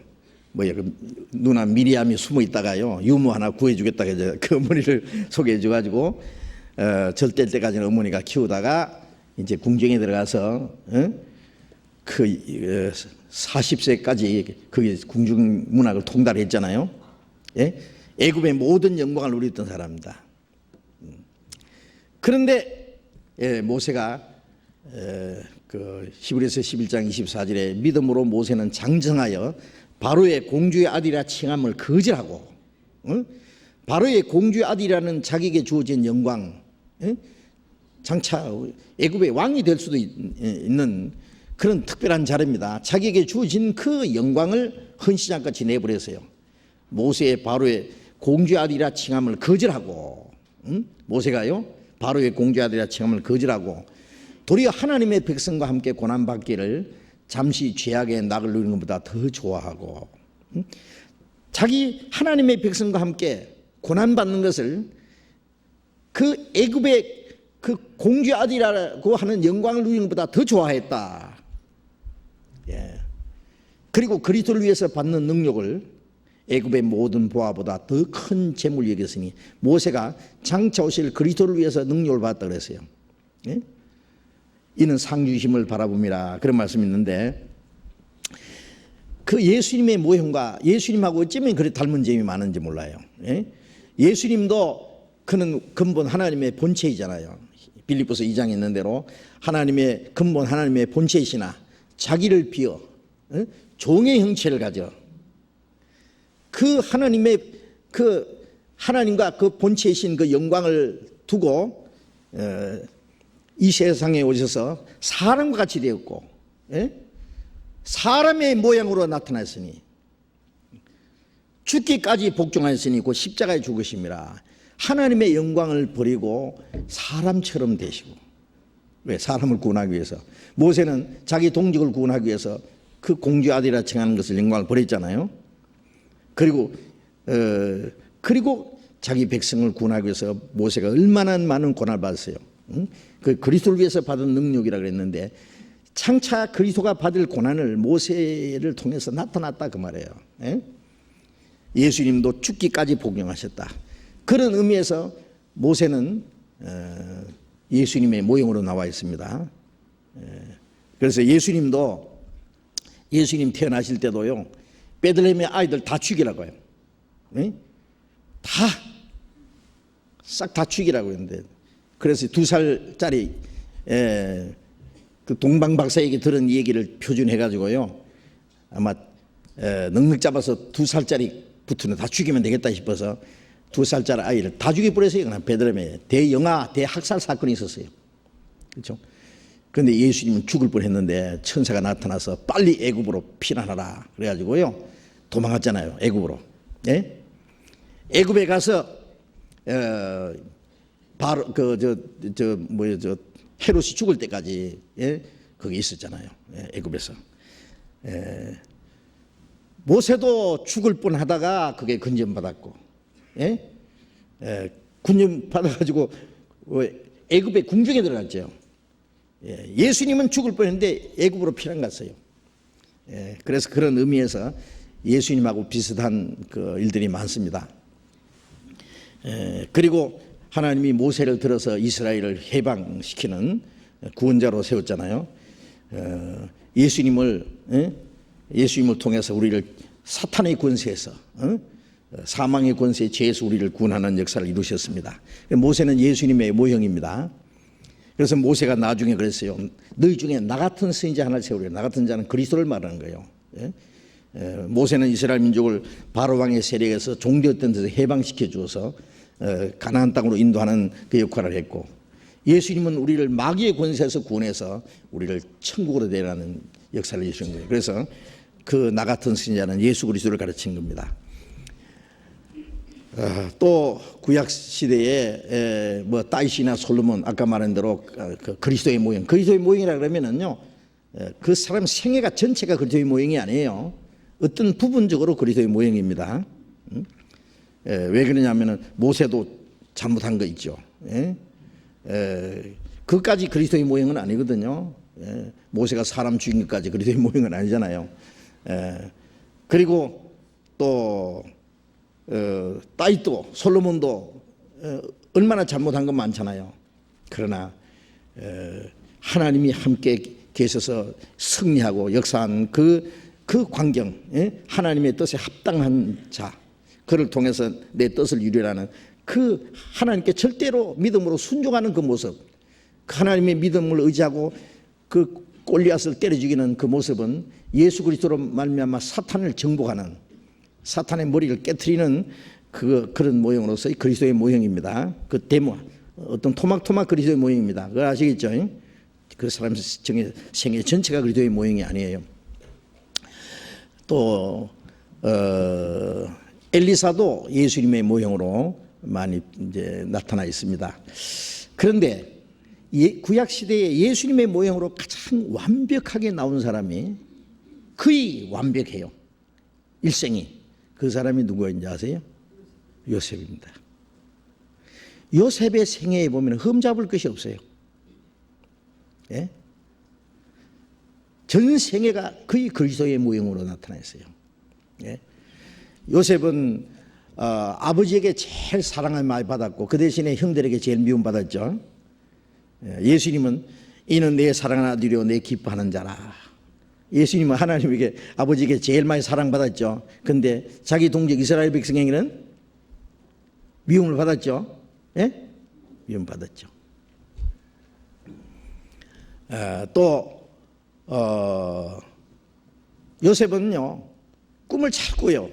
누나 미리암이 숨어 있다가요, 유모 하나 구해주겠다. 이제 그 어머니를 소개해줘가지고 젖될 때까지는 어머니가 키우다가 이제 궁정에 들어가서 그 40세까지 거기 궁중 문학을 통달했잖아요. 애굽의 모든 영광을 누렸던 사람입니다. 그런데 모세가 그 히브리서 11장 24절에 믿음으로 모세는 장정하여 바로의 공주의 아들이라 칭함을 거절하고, 바로의 공주의 아들이라는 자기에게 주어진 영광, 장차 애굽의 왕이 될 수도 있는 그런 특별한 자리입니다. 자기에게 주어진 그 영광을 헌신장같이 내버렸어요. 모세의 바로의 공주의 아들이라 칭함을 거절하고, 모세가요 바로의 공주의 아들이라 칭함을 거절하고 도리어 하나님의 백성과 함께 고난받기를 잠시 죄악의 낙을 누리는 것보다 더 좋아하고, 자기 하나님의 백성과 함께 고난받는 것을 그 애굽의 그 공주의 아들이라고 하는 영광을 누리는 것보다 더 좋아했다. 그리고 그리스도를 위해서 받는 능력을 애굽의 모든 보화보다 더 큰 재물 여겼으니 모세가 장차 오실 그리스도를 위해서 능력을 받았다 그랬어요. 이는 상주심을 바라봅니다. 그런 말씀이 있는데, 그 예수님의 모형과 예수님하고 어쩌면 그렇게 닮은 점이 많은지 몰라요. 예수님도 그는 근본 하나님의 본체이잖아요. 빌립보서 2장에 있는 대로 하나님의 근본 하나님의 본체이시나 자기를 비어 종의 형체를 가져 그 하나님의 그 하나님과 그 본체이신 그 영광을 두고 이 세상에 오셔서 사람과 같이 되었고, 사람의 모양으로 나타났으니 죽기까지 복종하였으니 그 십자가에 죽으심이라. 하나님의 영광을 버리고 사람처럼 되시고. 왜? 사람을 구원하기 위해서. 모세는 자기 동족을 구원하기 위해서 그 공주 아들이라 칭하는 것을 영광을 버렸잖아요. 그리고 자기 백성을 구원하기 위해서 모세가 얼마나 많은 고난을 받았어요. 그 그리스도를 위해서 받은 능력이라 그랬는데, 장차 그리스도가 받을 고난을 모세를 통해서 나타났다 그 말이에요. 예? 예수님도 죽기까지 복용하셨다. 그런 의미에서 모세는 예수님의 모형으로 나와 있습니다. 그래서 예수님 태어나실 때도요, 베들레헴의 아이들 다 죽이라고 해요. 예? 싹 다 죽이라고 했는데, 그래서 2살짜리 그 동방 박사에게 들은 얘기를 표준해가지고요, 아마 넉넉 잡아서 2살짜리부터는 다 죽이면 되겠다 싶어서 2살짜리 아이를 다 죽여버렸어요. 그냥 베들레헴에 대학살 사건이 있었어요. 그렇죠? 그런데 예수님은 죽을 뻔했는데 천사가 나타나서 빨리 애굽으로 피난하라 그래가지고요 도망갔잖아요. 애굽으로. 예? 애굽에 가서 바로 헤롯이 죽을 때까지 거기 있었잖아요. 애굽에서. 모세도 죽을 뻔하다가 그게 건전받았고, 군림받아가지고 애굽의 궁중에 들어갔죠. 예수님은 죽을 뻔했는데 애굽으로 피난 갔어요. 그래서 그런 의미에서 예수님하고 비슷한 그 일들이 많습니다. 그리고 하나님이 모세를 들어서 이스라엘을 해방시키는 구원자로 세웠잖아요. 예수님을 통해서 우리를 사탄의 권세에서, 사망의 권세, 죄에서 우리를 구원하는 역사를 이루셨습니다. 모세는 예수님의 모형입니다. 그래서 모세가 나중에 그랬어요. 너희 중에 나 같은 선지자 하나를 세우리라. 나 같은 자는 그리스도를 말하는 거예요. 모세는 이스라엘 민족을 바로 왕의 세력에서 종되었던 데서 해방시켜 주어서 가나안 땅으로 인도하는 그 역할을 했고, 예수님은 우리를 마귀의 권세에서 구원해서 우리를 천국으로 데려가는 역사를 이루신 거예요. 그래서 그 나 같은 선지자는 예수 그리스도를 가르친 겁니다. 또 구약 시대에 뭐 다윗이나 솔로몬 아까 말한 대로 그 그리스도의 모형이라 그러면은요, 그 사람 생애가 전체가 그리스도의 모형이 아니에요. 어떤 부분적으로 그리스도의 모형입니다. 왜 그러냐면은 모세도 잘못한 거 있죠. 그까지 그리스도의 모형은 아니거든요. 모세가 사람 죽인 것까지 그리스도의 모형은 아니잖아요. 그리고 또 다윗도 솔로몬도 얼마나 잘못한 건 많잖아요. 그러나 하나님이 함께 계셔서 승리하고 역사한 그 광경, 하나님의 뜻에 합당한 자, 그를 통해서 내 뜻을 이루라는 그 하나님께 절대로 믿음으로 순종하는 그 모습, 그 하나님의 믿음을 의지하고 그 골리앗을 때려 죽이는 그 모습은 예수 그리스도로 말미암아 사탄을 정복하는, 사탄의 머리를 깨트리는 그런 모형으로서의 그리스도의 모형입니다. 그 데모, 어떤 토막토막 그리스도의 모형입니다. 그거 아시겠죠? 그 사람 생애 전체가 그리스도의 모형이 아니에요. 또 엘리사도 예수님의 모형으로 많이 이제 나타나 있습니다. 그런데 구약 시대에 예수님의 모형으로 가장 완벽하게 나온 사람이 거의 완벽해요. 일생이. 그 사람이 누구인지 아세요? 요셉입니다. 요셉의 생애에 보면 흠잡을 것이 없어요. 예? 전 생애가 거의 그리스도의 모형으로 나타나 있어요. 예? 요셉은 아버지에게 제일 사랑을 많이 받았고 그 대신에 형들에게 제일 미움받았죠. 예수님은 이는 내 사랑하는 아들이요 내 기뻐하는 자라. 예수님은 하나님에게 아버지에게 제일 많이 사랑받았죠. 그런데 자기 동족 이스라엘 백성에게는 미움을 받았죠. 예? 미움받았죠. 또 요셉은요 꿈을 잘 꿔요.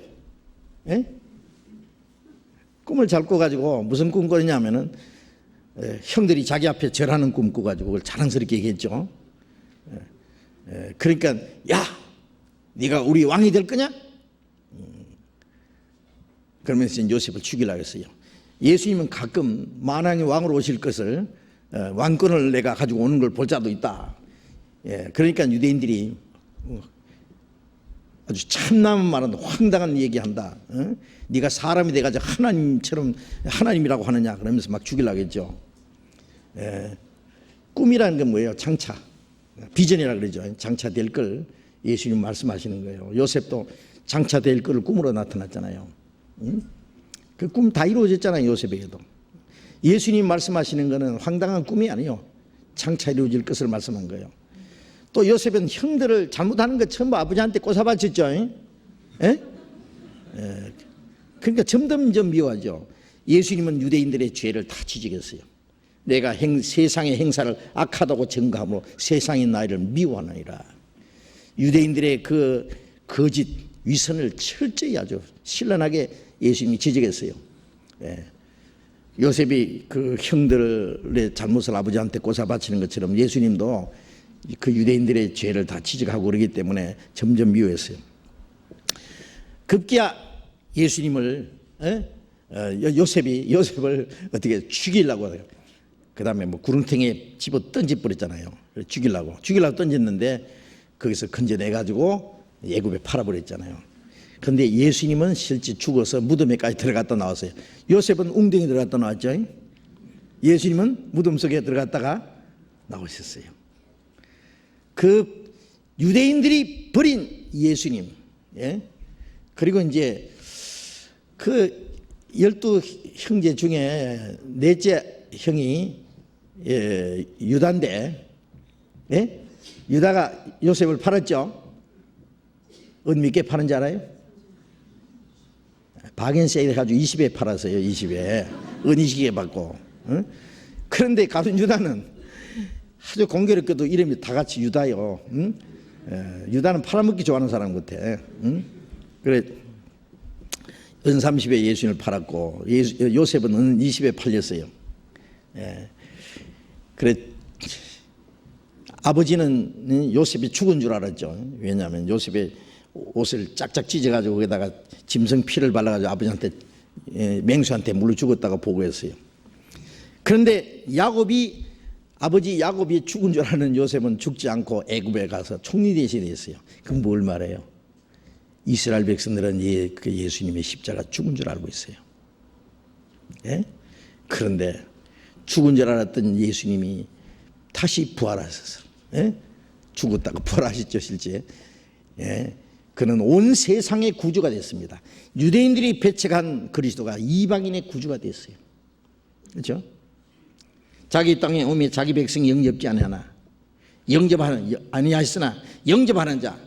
예? 꿈을 잘 꿔가지고 무슨 꿈 꿔냐면은 형들이 자기 앞에 절하는 꿈 꿔가지고 그걸 자랑스럽게 얘기했죠. 그러니까 야 네가 우리 왕이 될 거냐? 그러면서 요셉을 죽이려고 했어요. 예수님은 가끔 만왕의 왕으로 오실 것을 왕권을 내가 가지고 오는 걸 볼 자도 있다. 그러니까 유대인들이 아주 참나무 말한다, 황당한 얘기한다. 네가 사람이 돼가지고 하나님처럼 하나님이라고 하느냐 그러면서 막 죽이려고 했죠. 꿈이라는 건 뭐예요? 장차 비전이라 그러죠. 장차될 걸 예수님 말씀하시는 거예요. 요셉도 장차될 것을 꿈으로 나타났잖아요. 그 꿈 다 이루어졌잖아요. 요셉에게도. 예수님 말씀하시는 것은 황당한 꿈이 아니에요. 장차 이루어질 것을 말씀한 거예요. 또 요셉은 형들을 잘못하는 것 전부 아버지한테 꼬사바쳤죠. 예? 그러니까 점점 미워하죠. 예수님은 유대인들의 죄를 다 지적했어요. 내가 세상의 행사를 악하다고 증거함으로 세상의 나이를 미워하느니라. 유대인들의 그 거짓 위선을 철저히 아주 신랄하게 예수님이 지적했어요. 요셉이 그 형들의 잘못을 아버지한테 꼬사바치는 것처럼 예수님도 그 유대인들의 죄를 다 지적하고 그러기 때문에 점점 미워했어요. 급기야 예수님을 요셉을 어떻게 죽이려고 해요. 그 다음에 뭐 구렁텅이에 집어 던져버렸잖아요. 죽이려고 던졌는데 거기서 건져내가지고 애굽에 팔아버렸잖아요. 그런데 예수님은 실제 죽어서 무덤에까지 들어갔다 나왔어요. 요셉은 웅덩이 들어갔다 나왔죠. 예수님은 무덤 속에 들어갔다가 나오셨어요. 그 유대인들이 버린 예수님, 그리고 이제 그 12 형제 중에 넷째 형이 유다인데, 유다가 요셉을 팔았죠. 어느 몇 개 파는지 알아요? 바겐세일 해가지고 20에 팔았어요. 20에 은 20개 받고. 그런데 가둔 유다는 아주 공교롭게도 이름이 다 같이 유다요. 유다는 팔아먹기 좋아하는 사람 같아. 그래 은 30에 예수님을 팔았고 요셉은 은 20에 팔렸어요. 그래 아버지는 요셉이 죽은 줄 알았죠. 왜냐하면 요셉의 옷을 짝짝 찢어가지고 거기다가 짐승 피를 발라가지고 아버지한테 맹수한테 물로 죽었다가 보고했어요. 그런데 아버지 야곱이 죽은 줄 아는 요셉은 죽지 않고 애굽에 가서 총리 대신에 있어요. 그럼 뭘 말해요? 이스라엘 백성들은 그 예수님의 십자가 죽은 줄 알고 있어요. 그런데 죽은 줄 알았던 예수님이 다시 부활하셔서 죽었다가 부활하셨죠. 실제 그는 온 세상의 구주가 됐습니다. 유대인들이 배척한 그리스도가 이방인의 구주가 됐어요. 그렇죠? 자기 땅에 오며 자기 백성이 영접지 아니하나 아니하시으나 영접하는 자,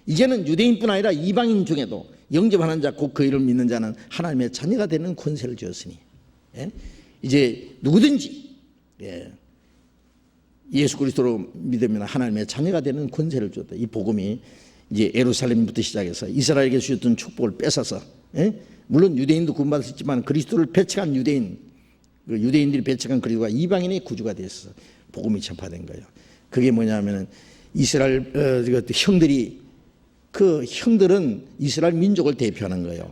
이제는 유대인뿐 아니라 이방인 중에도 영접하는 자 곧 그 이름을 믿는 자는 하나님의 자녀가 되는 권세를 주었으니 이제 누구든지 예수 그리스도로 믿으면 하나님의 자녀가 되는 권세를 줬다. 이 복음이 이제 예루살렘부터 시작해서 이스라엘에게 주셨던 축복을 뺏어서, 물론 유대인도 구원받았지만 그리스도를 배척한 유대인들이 배척한 그리스도가 이방인의 구주가 됐어. 복음이 전파된 거예요. 그게 뭐냐면은 이스라엘 형들은 이스라엘 민족을 대표하는 거예요.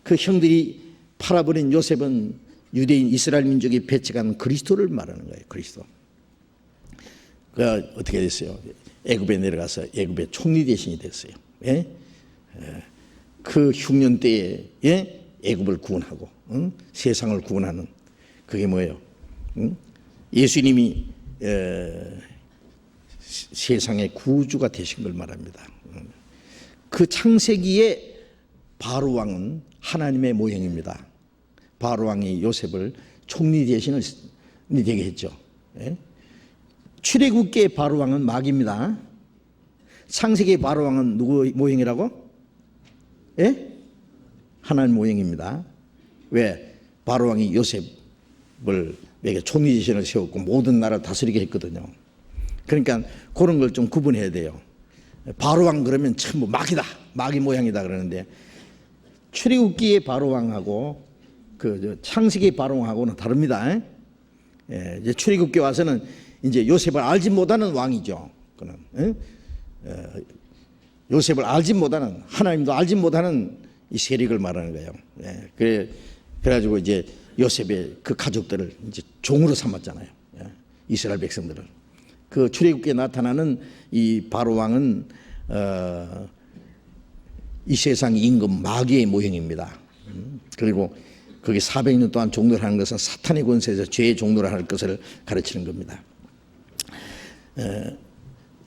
그 형들이 팔아버린 요셉은 유대인 이스라엘 민족이 배척한 그리스도를 말하는 거예요. 그리스도. 그 어떻게 됐어요? 애굽에 내려가서 애굽의 총리 대신이 됐어요. 그 흉년 때에 애굽을 구원하고 세상을 구원하는 그게 뭐예요? 예수님이 세상의 구주가 되신 걸 말합니다. 그 창세기의 바로 왕은 하나님의 모형입니다. 바로 왕이 요셉을 총리 대신을 되게 했죠. 출애굽기의 바로 왕은 마귀입니다. 창세기의 바로 왕은 누구 모형이라고? 하나님 모형입니다. 왜? 바로 왕이 요셉을 총리 대신을 세웠고 모든 나라를 다스리게 했거든요. 그러니까 그런 걸 좀 구분해야 돼요. 바로 왕 그러면 전부 마귀다, 마귀 모양이다 그러는데 출애굽기의 바로 왕하고 그 창세기의 바로 왕하고는 다릅니다. 이제 출애굽기 와서는 이제 요셉을 알지 못하는 왕이죠. 그는 요셉을 알지 못하는, 하나님도 알지 못하는 이 세력을 말하는 거예요. 그래가지고 이제 요셉의 그 가족들을 이제 종으로 삼았잖아요. 이스라엘 백성들을. 그 출애굽기에 나타나는 이 바로 왕은 이 세상 임금 마귀의 모형입니다. 그리고 거기 400년 동안 종노를 하는 것은 사탄의 권세에서 죄의 종노를 할 것을 가르치는 겁니다.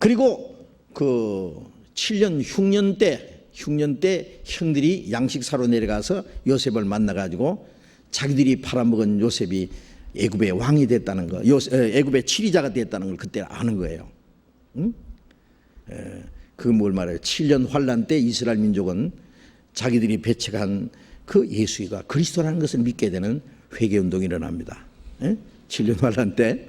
그리고 그 7년 흉년 때 형들이 양식 사러 내려가서 요셉을 만나가지고 자기들이 팔아먹은 요셉이 애굽의 왕이 됐다는 거, 애굽의 치리자가 됐다는 걸 그때 아는 거예요. 응? 그게 뭘 말해요? 7년 환란 때 이스라엘 민족은 자기들이 배척한 그 예수가 그리스도라는 것을 믿게 되는 회개운동이 일어납니다. 7년 환란 때,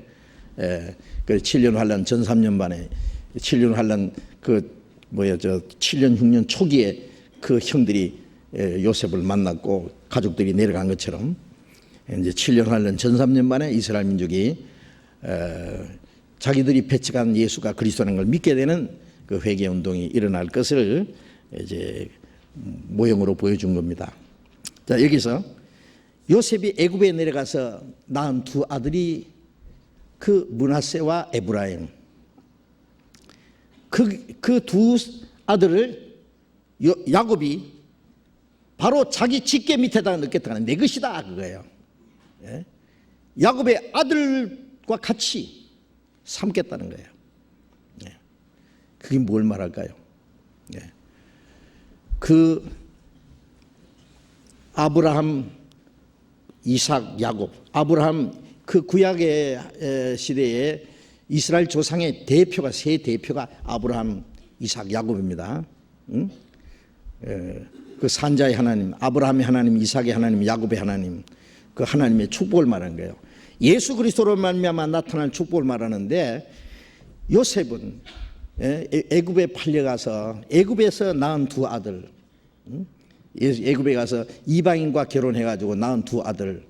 그 7년 환란 전 3년 만에 7년 환란 7년 흉년 초기에 그 형들이 요셉을 만났고 가족들이 내려간 것처럼 이제 7년 환란 전 3년 만에 이스라엘 민족이 자기들이 배척한 예수가 그리스도라는 걸 믿게 되는 그 회개 운동이 일어날 것을 이제 모형으로 보여준 겁니다. 자, 여기서 요셉이 애굽에 내려가서 낳은 두 아들이 그 므낫세와 에브라임, 그 두 아들을 야곱이 바로 자기 집게 밑에다가 넣겠다는 내 것이다 그거예요. 야곱의 아들과 같이 삼겠다는 거예요. 그게 뭘 말할까요? 그 아브라함, 이삭, 야곱, 아브라함 그 구약의 시대에 이스라엘 조상의 대표가 세 대표가 아브라함, 이삭, 야곱입니다. 그 산자의 하나님, 아브라함의 하나님, 이삭의 하나님, 야곱의 하나님, 그 하나님의 축복을 말하는 거예요. 예수 그리스도로 말미암아 나타날 축복을 말하는데 요셉은 애굽에 팔려가서 애굽에서 낳은 두 아들, 애굽에 가서 이방인과 결혼해가지고 낳은 두 아들의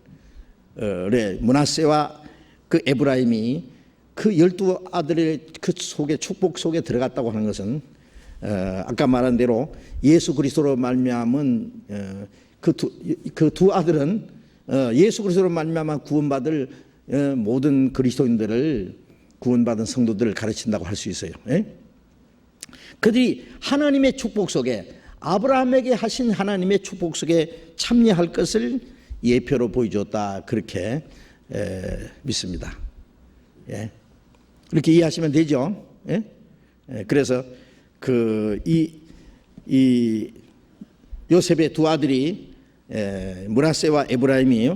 므낫세와 그 에브라임이 그 12아들의 그 속에 축복 속에 들어갔다고 하는 것은 아까 말한 대로 예수 그리스도로 말미암은 그 두 아들은 예수 그리스도로 말미암아 구원받을 모든 그리스도인들을 구원받은 성도들을 가르친다고 할 수 있어요. 그들이 하나님의 축복 속에 아브라함에게 하신 하나님의 축복 속에 참여할 것을 예표로 보여줬다 그렇게 믿습니다. 그렇게 이해하시면 되죠. 그래서 이 요셉의 두 아들이 므낫세와 에브라임이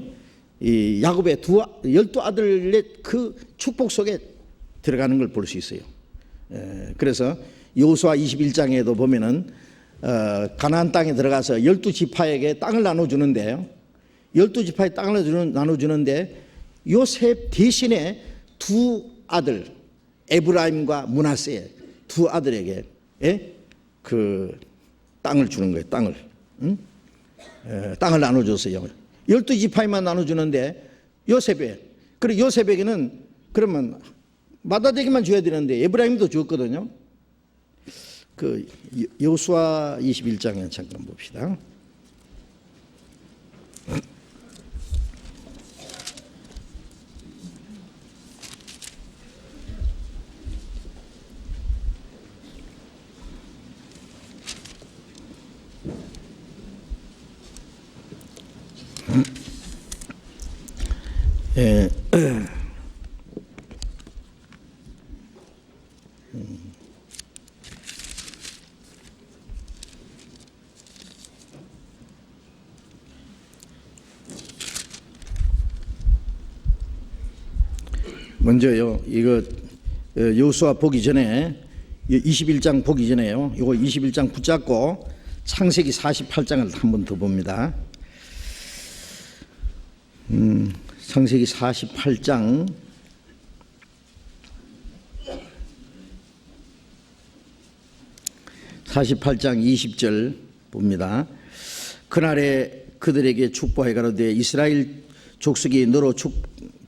이 야곱의 12아들의 그 축복 속에 들어가는 걸 볼 수 있어요. 그래서 여호수아 21장에도 보면은 가나안 땅에 들어가서 12지파에게 땅을 나눠주는데요. 12지파에 땅을 나눠주는데 요셉 대신에 두 아들 에브라임과 므낫세 두 아들에게 그 땅을 주는 거예요. 땅을 나눠줬어요. 12지파에만 나눠주는데 그리고 요셉에게는 그러면 마다되기만 줘야 되는데 에브라임도 줬거든요. 그 여호수아 21장에 잠깐 봅시다. 먼저요, 이거 여호수아 보기 전에 21장 보기 전에요. 이거 21장 붙잡고 창세기 48장을 한 번 더 봅니다. 창세기 48장 20절 봅니다. 그날에 그들에게 축복해 가로되 이스라엘 족속이 너로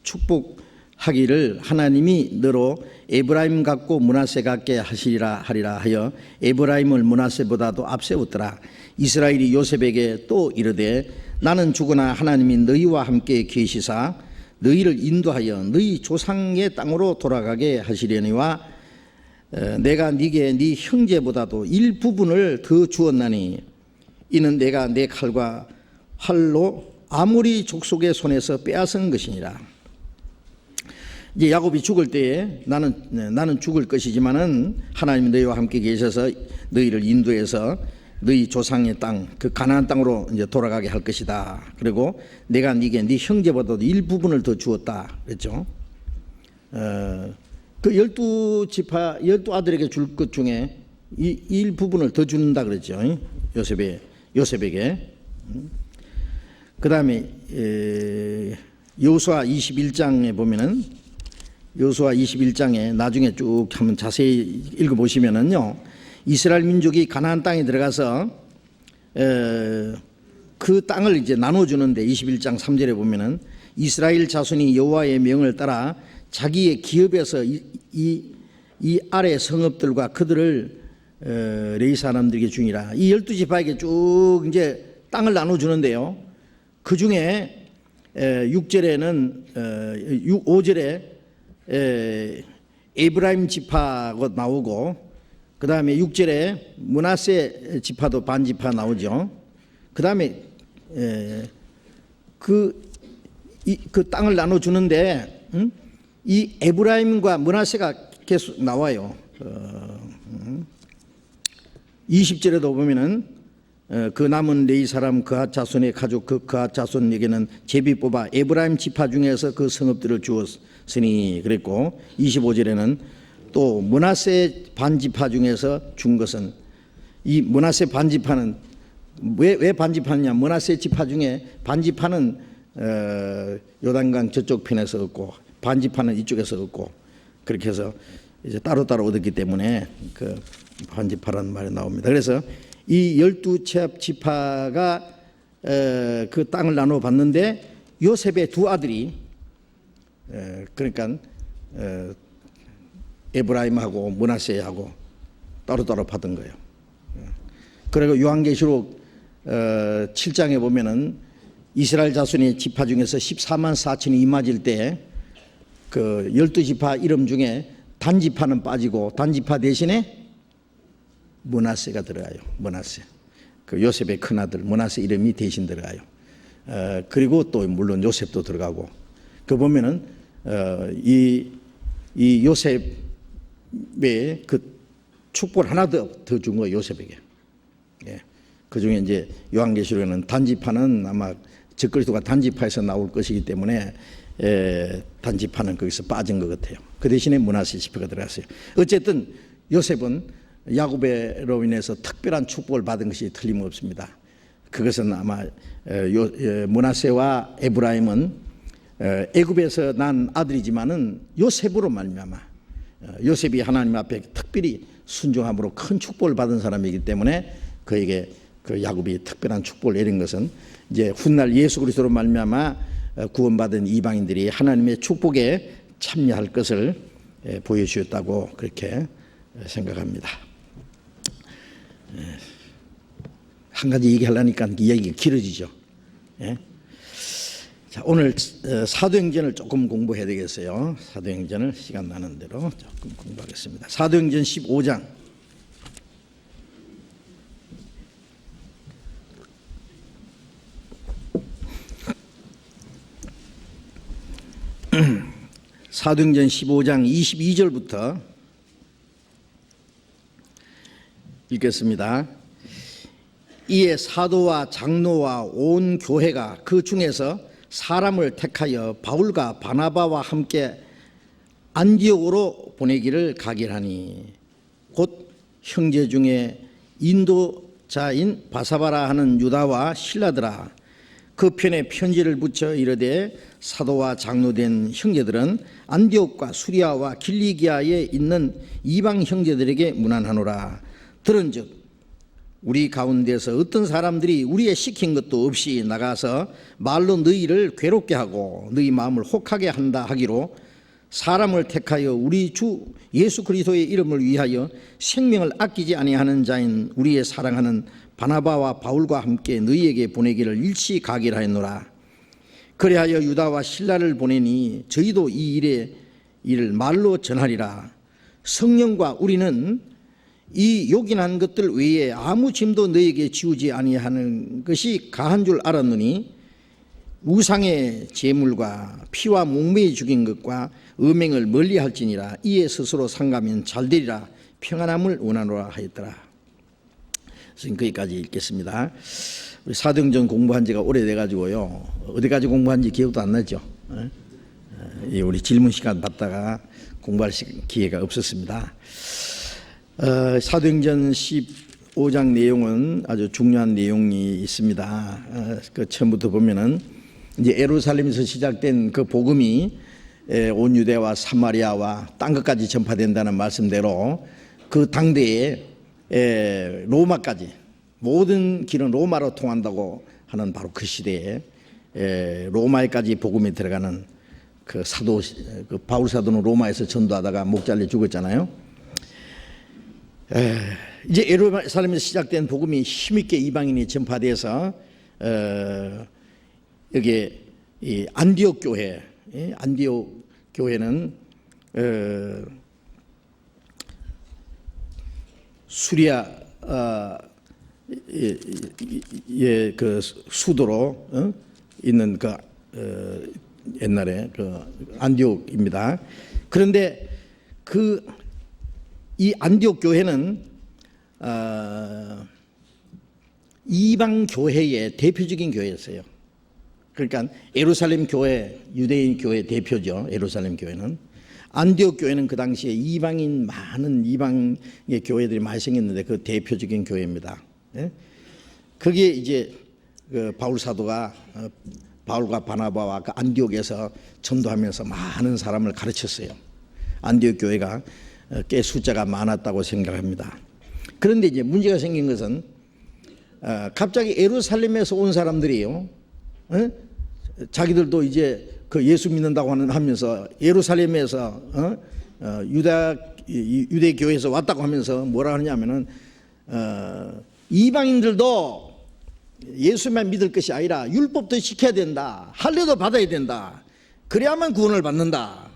축복하기를 하나님이 너로 에브라임 같고 므낫세 같게 하리라 하여 에브라임을 므낫세보다도 앞세웠더라. 이스라엘이 요셉에게 또 이르되 나는 죽으나 하나님이 너희와 함께 계시사 너희를 인도하여 너희 조상의 땅으로 돌아가게 하시려니와 내가 네게 네 형제보다도 일부분을 더 주었나니 이는 내가 내 칼과 활로 아모리 족속의 손에서 빼앗은 것이니라. 이제 야곱이 죽을 때에 나는 죽을 것이지만은 하나님이 너희와 함께 계셔서 너희를 인도해서 너희 조상의 땅, 그 가나안 땅으로 이제 돌아가게 할 것이다. 그리고 내가 네게 네 형제보다도 일부분을 더 주었다. 그랬죠. 그 12지파 12아들에게 줄 것 중에 이 일부분을 더 준다 그랬죠. 요셉에게. 그다음에 여호수아 21장에 보면은 여호수아 21장에 나중에 쭉 한번 자세히 읽어 보시면은요. 이스라엘 민족이 가나안 땅에 들어가서 그 땅을 이제 나눠 주는데 21장 3절에 보면은 이스라엘 자손이 여호와의 명을 따라 자기의 기업에서 이 아래 성읍들과 그들을 레위 사람들에게 주니라. 이 12지파에게 쭉 이제 땅을 나눠 주는데요. 그 중에 6절에는 5절에 에브라임 지파가 나오고 그 다음에 6절에 므낫세 지파도 반지파 나오죠. 그 다음에 그 땅을 나눠주는데 이 에브라임과 므낫세가 계속 나와요. 20절에도 보면은 그 남은 레위 사람 그앗 자손의 가족 그 그앗 자손에게는 제비 뽑아 에브라임 지파 중에서 그 성읍들을 주었으니 그랬고 25절에는 또 므낫세 반지파 중에서 준 것은 이 므낫세 반지파는 왜 반지파냐? 므낫세 지파 중에 반지파는 요단강 저쪽 편에서 얻고 반지파는 이쪽에서 얻고 그렇게 해서 이제 따로따로 얻었기 때문에 그 반지파라는 말이 나옵니다. 그래서 이 12지파가 그 땅을 나눠 받는데 요셉의 두 아들이 그러니까 에브라임하고 므낫세하고 따로따로 받은 거예요. 그리고 요한계시록 7장에 보면은 이스라엘 자손의 지파 중에서 14만 4천이 이맞을 때 그 12지파 이름 중에 단지파는 빠지고 단지파 대신에 므낫세가 들어가요. 므낫세. 그 요셉의 큰아들 므낫세 이름이 대신 들어가요. 그리고 또 물론 요셉도 들어가고 그 보면은 이 요셉의 그 축복을 하나 더 준 거예요. 요셉에게. 예. 그 중에 이제 요한계시록에는 단지파는 아마 적그리스도가 단지파에서 나올 것이기 때문에 단지파는 거기서 빠진 것 같아요. 그 대신에 므낫세 지파가 들어갔어요. 어쨌든 요셉은 야곱으로 인해서 특별한 축복을 받은 것이 틀림없습니다. 그것은 아마 므낫세와 에브라임은 애굽에서 난 아들이지만은 요셉으로 말미암아 요셉이 하나님 앞에 특별히 순종함으로 큰 축복을 받은 사람이기 때문에 그에게 그 야곱이 특별한 축복을 내린 것은 이제 훗날 예수 그리스도로 말미암아 구원받은 이방인들이 하나님의 축복에 참여할 것을 보여주었다고 그렇게 생각합니다. 한 가지 얘기하려니까 이야기가 길어지죠. 예? 자, 오늘 사도행전을 조금 공부해야 되겠어요. 사도행전을 시간 나는 대로 조금 공부하겠습니다. 사도행전 15장. 사도행전 15장 22절부터 읽겠습니다. 이에 사도와 장로와 온 교회가 그 중에서 사람을 택하여 바울과 바나바와 함께 안디옥으로 보내기를 가결하니 곧 형제 중에 인도자인 바사바라 하는 유다와 실라더라. 그 편에 편지를 붙여 이르되 사도와 장로된 형제들은 안디옥과 수리아와 길리기아에 있는 이방 형제들에게 문안하노라. 들은즉 우리 가운데서 어떤 사람들이 우리의 시킨 것도 없이 나가서 말로 너희를 괴롭게 하고 너희 마음을 혹하게 한다 하기로 사람을 택하여 우리 주 예수 그리스도의 이름을 위하여 생명을 아끼지 아니하는 자인 우리의 사랑하는 바나바와 바울과 함께 너희에게 보내기를 일시 가결하였노라. 그리하여 유다와 실라를 보내니 저희도 이 일을 말로 전하리라. 성령과 우리는 이 요긴한 것들 외에 아무 짐도 너에게 지우지 아니하는 것이 가한 줄 알았느니 우상의 제물과 피와 목매에 죽인 것과 음행을 멀리할지니라. 이에 스스로 상가면 잘되리라. 평안함을 원하노라 하였더라. 지금 거기까지 읽겠습니다. 우리 사도행전 공부한 지가 오래돼가지고요, 어디까지 공부한지 기억도 안 나죠. 우리 질문 시간 받다가 공부할 기회가 없었습니다. 사도행전 15장 내용은 아주 중요한 내용이 있습니다. 그 처음부터 보면은 이제 예루살렘에서 시작된 그 복음이 온 유대와 사마리아와 딴 것까지 전파된다는 말씀대로 그 당대에 로마까지 모든 길은 로마로 통한다고 하는 바로 그 시대에 로마에까지 복음이 들어가는 그 사도, 그 바울 사도는 로마에서 전도하다가 목 잘려 죽었잖아요. 이제 예루살렘에서 시작된 복음이 힘있게 이방인이 전파돼서 여기 이 안디옥 교회, 안디옥 교회는 수리아 그 수도로 있는 그 옛날에 그 안디옥입니다. 그런데 이 안디옥 교회는 이방 교회의 대표적인 교회였어요. 그러니까 예루살렘 교회, 유대인 교회 대표죠. 예루살렘 교회는. 안디옥 교회는 그 당시에 많은 이방의 교회들이 많이 생겼는데 그 대표적인 교회입니다. 거기에 이제 그 바울 사도가 바울과 바나바와 그 안디옥에서 전도하면서 많은 사람을 가르쳤어요. 안디옥 교회가 꽤 숫자가 많았다고 생각합니다. 그런데 이제 문제가 생긴 것은 갑자기 예루살렘에서 온 사람들이요, 자기들도 이제 그 예수 믿는다고 하면서 예루살렘에서 유대 교회에서 왔다고 하면서 뭐라 하냐면은 이방인들도 예수만 믿을 것이 아니라 율법도 지켜야 된다, 할례도 받아야 된다, 그래야만 구원을 받는다.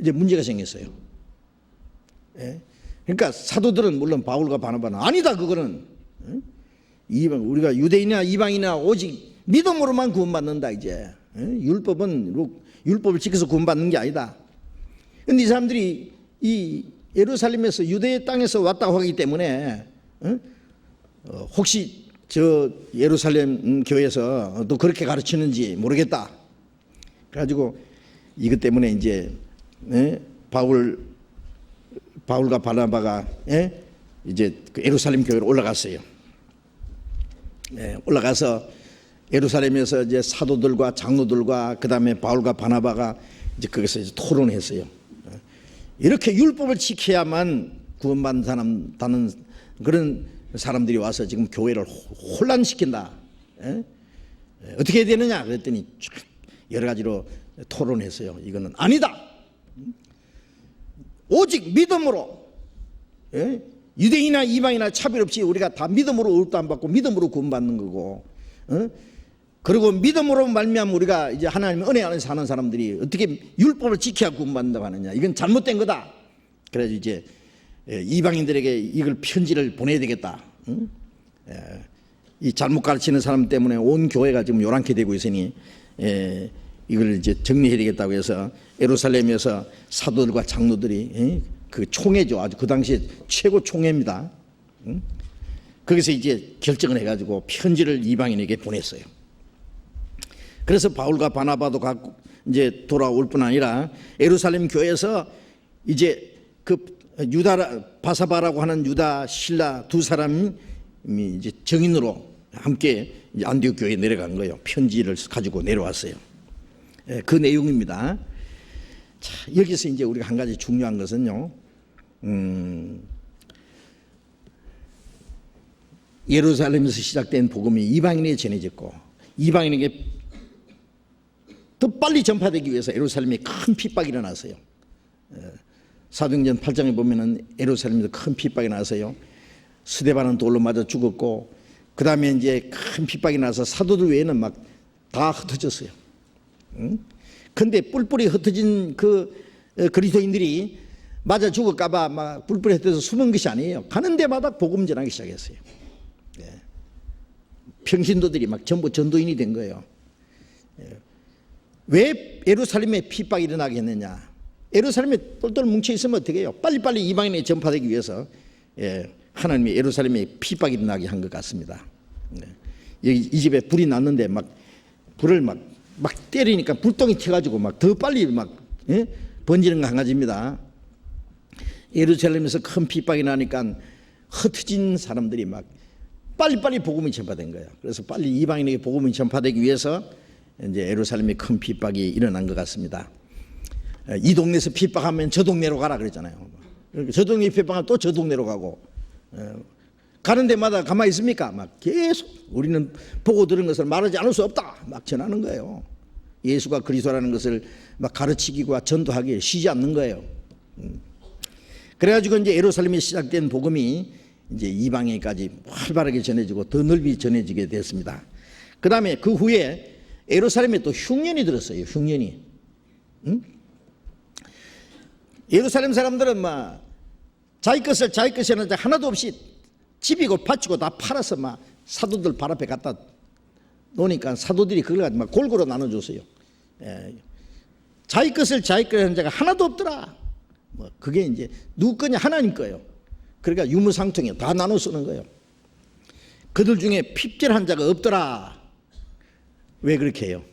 이제 문제가 생겼어요. 그러니까 사도들은 물론 바울과 바나바는 아니다, 그거는 우리가 유대인이나 이방인이나 오직 믿음으로만 구원받는다. 이제 율법을 지켜서 구원받는 게 아니다. 그런데 이 사람들이 이 예루살렘에서 유대 땅에서 왔다고 하기 때문에 혹시 저 예루살렘 교회에서 또 그렇게 가르치는지 모르겠다. 그래가지고 이것 때문에 이제 바울과 바나바가 이제 그 예루살렘 교회로 올라갔어요. 올라가서 예루살렘에서 이제 사도들과 장로들과 그 다음에 바울과 바나바가 이제 거기서 이제 토론했어요. 이렇게 율법을 지켜야만 구원받는 그런 사람들이 와서 지금 교회를 혼란시킨다. 어떻게 해야 되느냐 그랬더니 여러 가지로 토론했어요. 이거는 아니다. 오직 믿음으로, 유대인이나 이방이나 차별 없이 우리가 다 믿음으로 의롭다 안 받고 믿음으로 구원받는 거고, 그리고 믿음으로 말미암아 우리가 이제 하나님의 은혜 안에 사는 사람들이 어떻게 율법을 지켜야 구원받는다고 하느냐, 이건 잘못된 거다. 그래서 이제 이방인들에게 이걸 편지를 보내야 되겠다. 이 잘못 가르치는 사람 때문에 온 교회가 지금 요란케 되고 있으니 이걸 이제 정리해야 되겠다고 해서 예루살렘에서 사도들과 장로들이 그 총회죠. 아주 그 당시에 최고 총회입니다. 거기서 이제 결정을 해가지고 편지를 이방인에게 보냈어요. 그래서 바울과 바나바도 갖고 이제 돌아올 뿐 아니라 예루살렘 교회에서 이제 그 바사바라고 하는 유다 신라 두 사람이 이제 정인으로 함께 이제 안디옥 교회에 내려간 거예요. 편지를 가지고 내려왔어요. 그 내용입니다. 자, 여기서 이제 우리가 한 가지 중요한 것은요, 예루살렘에서 시작된 복음이 이방인에게 전해졌고 이방인에게 더 빨리 전파되기 위해서 예루살렘에 큰 핍박이 일어났어요. 사도행전 8장에 보면은 예루살렘에서 큰 핍박이 나서요. 스데반은 돌로 맞아 죽었고, 그 다음에 이제 큰 핍박이 나서 사도들 외에는 막 다 흩어졌어요. 근데 뿔뿔이 흩어진 그 그리스도인들이 맞아 죽을까봐 막 뿔뿔이 흩어져서 숨은 것이 아니에요. 가는 데마다 복음 전하기 시작했어요. 평신도들이 막 전부 전도인이 된 거예요. 왜 예루살렘에 핍박이 일어나게 했느냐? 예루살렘에 똘똘 뭉쳐 있으면 어떻게 해요? 빨리빨리 이방인에 전파되기 위해서 하나님이 예루살렘에 핍박이 일어나게 한 것 같습니다. 여기 이 집에 불이 났는데 막 불을 막 때리니까 불똥이 튀어가지고 막 더 빨리 막 번지는 거 한 가지입니다. 예루살렘에서 큰 핍박이 나니까 흩어진 사람들이 막 빨리빨리 복음이 전파된 거예요. 그래서 빨리 이방인에게 복음이 전파되기 위해서 이제 예루살렘에 큰 핍박이 일어난 것 같습니다. 이 동네에서 핍박하면 저 동네로 가라 그랬잖아요. 저 동네 핍박하면 또 저 동네로 가고, 가는 데마다 가만히 있습니까? 막 계속 우리는 보고 들은 것을 말하지 않을 수 없다 막 전하는 거예요. 예수가 그리스도라는 것을 막 가르치기와 전도하기에 쉬지 않는 거예요. 그래가지고 이제 예루살렘에 시작된 복음이 이제 이방인까지 활발하게 전해지고 더 넓이 전해지게 됐습니다. 그 다음에 그 후에 예루살렘에 또 흉년이 들었어요. 흉년이. 예루살렘 사람들은 막 자기 것에는 하나도 없이 집이고 밭이고 다 팔아서 막 사도들 발 앞에 갖다 놓으니까 사도들이 그걸 가지고 막 골고루 나눠줬어요. 자기 것에는 자가 하나도 없더라. 뭐 그게 이제 누구 거냐? 하나님 거예요. 그러니까 유무상통에 다 나눠 쓰는 거예요. 그들 중에 핍절한 자가 없더라. 왜 그렇게 해요?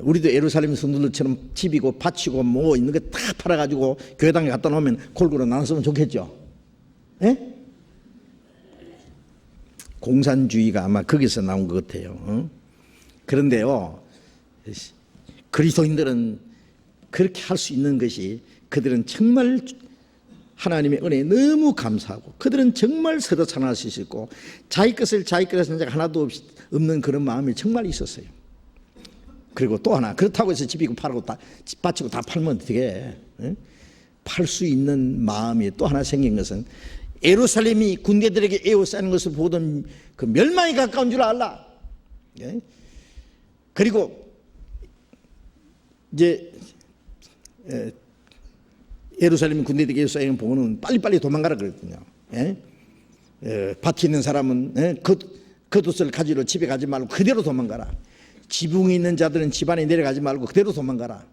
우리도 예루살렘 성도들처럼 집이고 밭이고 뭐 있는 거 다 팔아가지고 교회당에 갖다 놓으면 골고루 나눴으면 좋겠죠. 공산주의가 아마 거기서 나온 것 같아요. 그런데요, 그리스도인들은 그렇게 할 수 있는 것이, 그들은 정말 하나님의 은혜에 너무 감사하고, 그들은 정말 서로 찬양할 수 있었고, 자기 것에서 하나도 없는 그런 마음이 정말 있었어요. 그리고 또 하나, 그렇다고 해서 집이고 팔고 다 바치고 다 팔면 어떻게 팔 수 있는 마음이 또 하나 생긴 것은, 예루살렘이 군대들에게 에워싸는 것을 보던 그 멸망에 가까운 줄 알라. 그리고 이제 예루살렘 군대들에게 에워싸는 보고는 빨리빨리 도망가라 그랬거든요. 밭이 있는 사람은 겉옷을 가지러 집에 가지 말고 그대로 도망가라. 지붕이 있는 자들은 집안에 내려가지 말고 그대로 도망가라.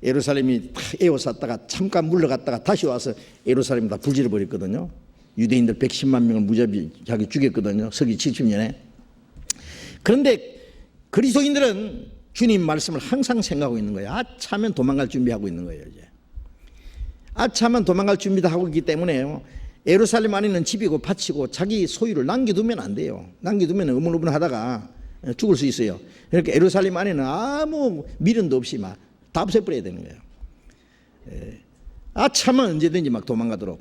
예루살렘이 에워쌌다가 잠깐 물러갔다가 다시 와서 예루살렘 다 불질러 버렸거든요. 유대인들 110만 명을 무자비하게 죽였거든요. 서기 70년에. 그런데 그리스도인들은 주님 말씀을 항상 생각하고 있는 거예요. 아차하면 도망갈 준비하고 있는 거예요. 이제 아차하면 도망갈 준비도 하고 있기 때문에 예루살렘 안에는 집이고 밭이고 자기 소유를 남겨두면 안 돼요. 남겨두면 어물어물하다가 죽을 수 있어요. 그러니까 예루살렘 안에는 아무 미련도 없이 막 다 없애버려야 되는 거예요. 아차면 언제든지 막 도망가도록.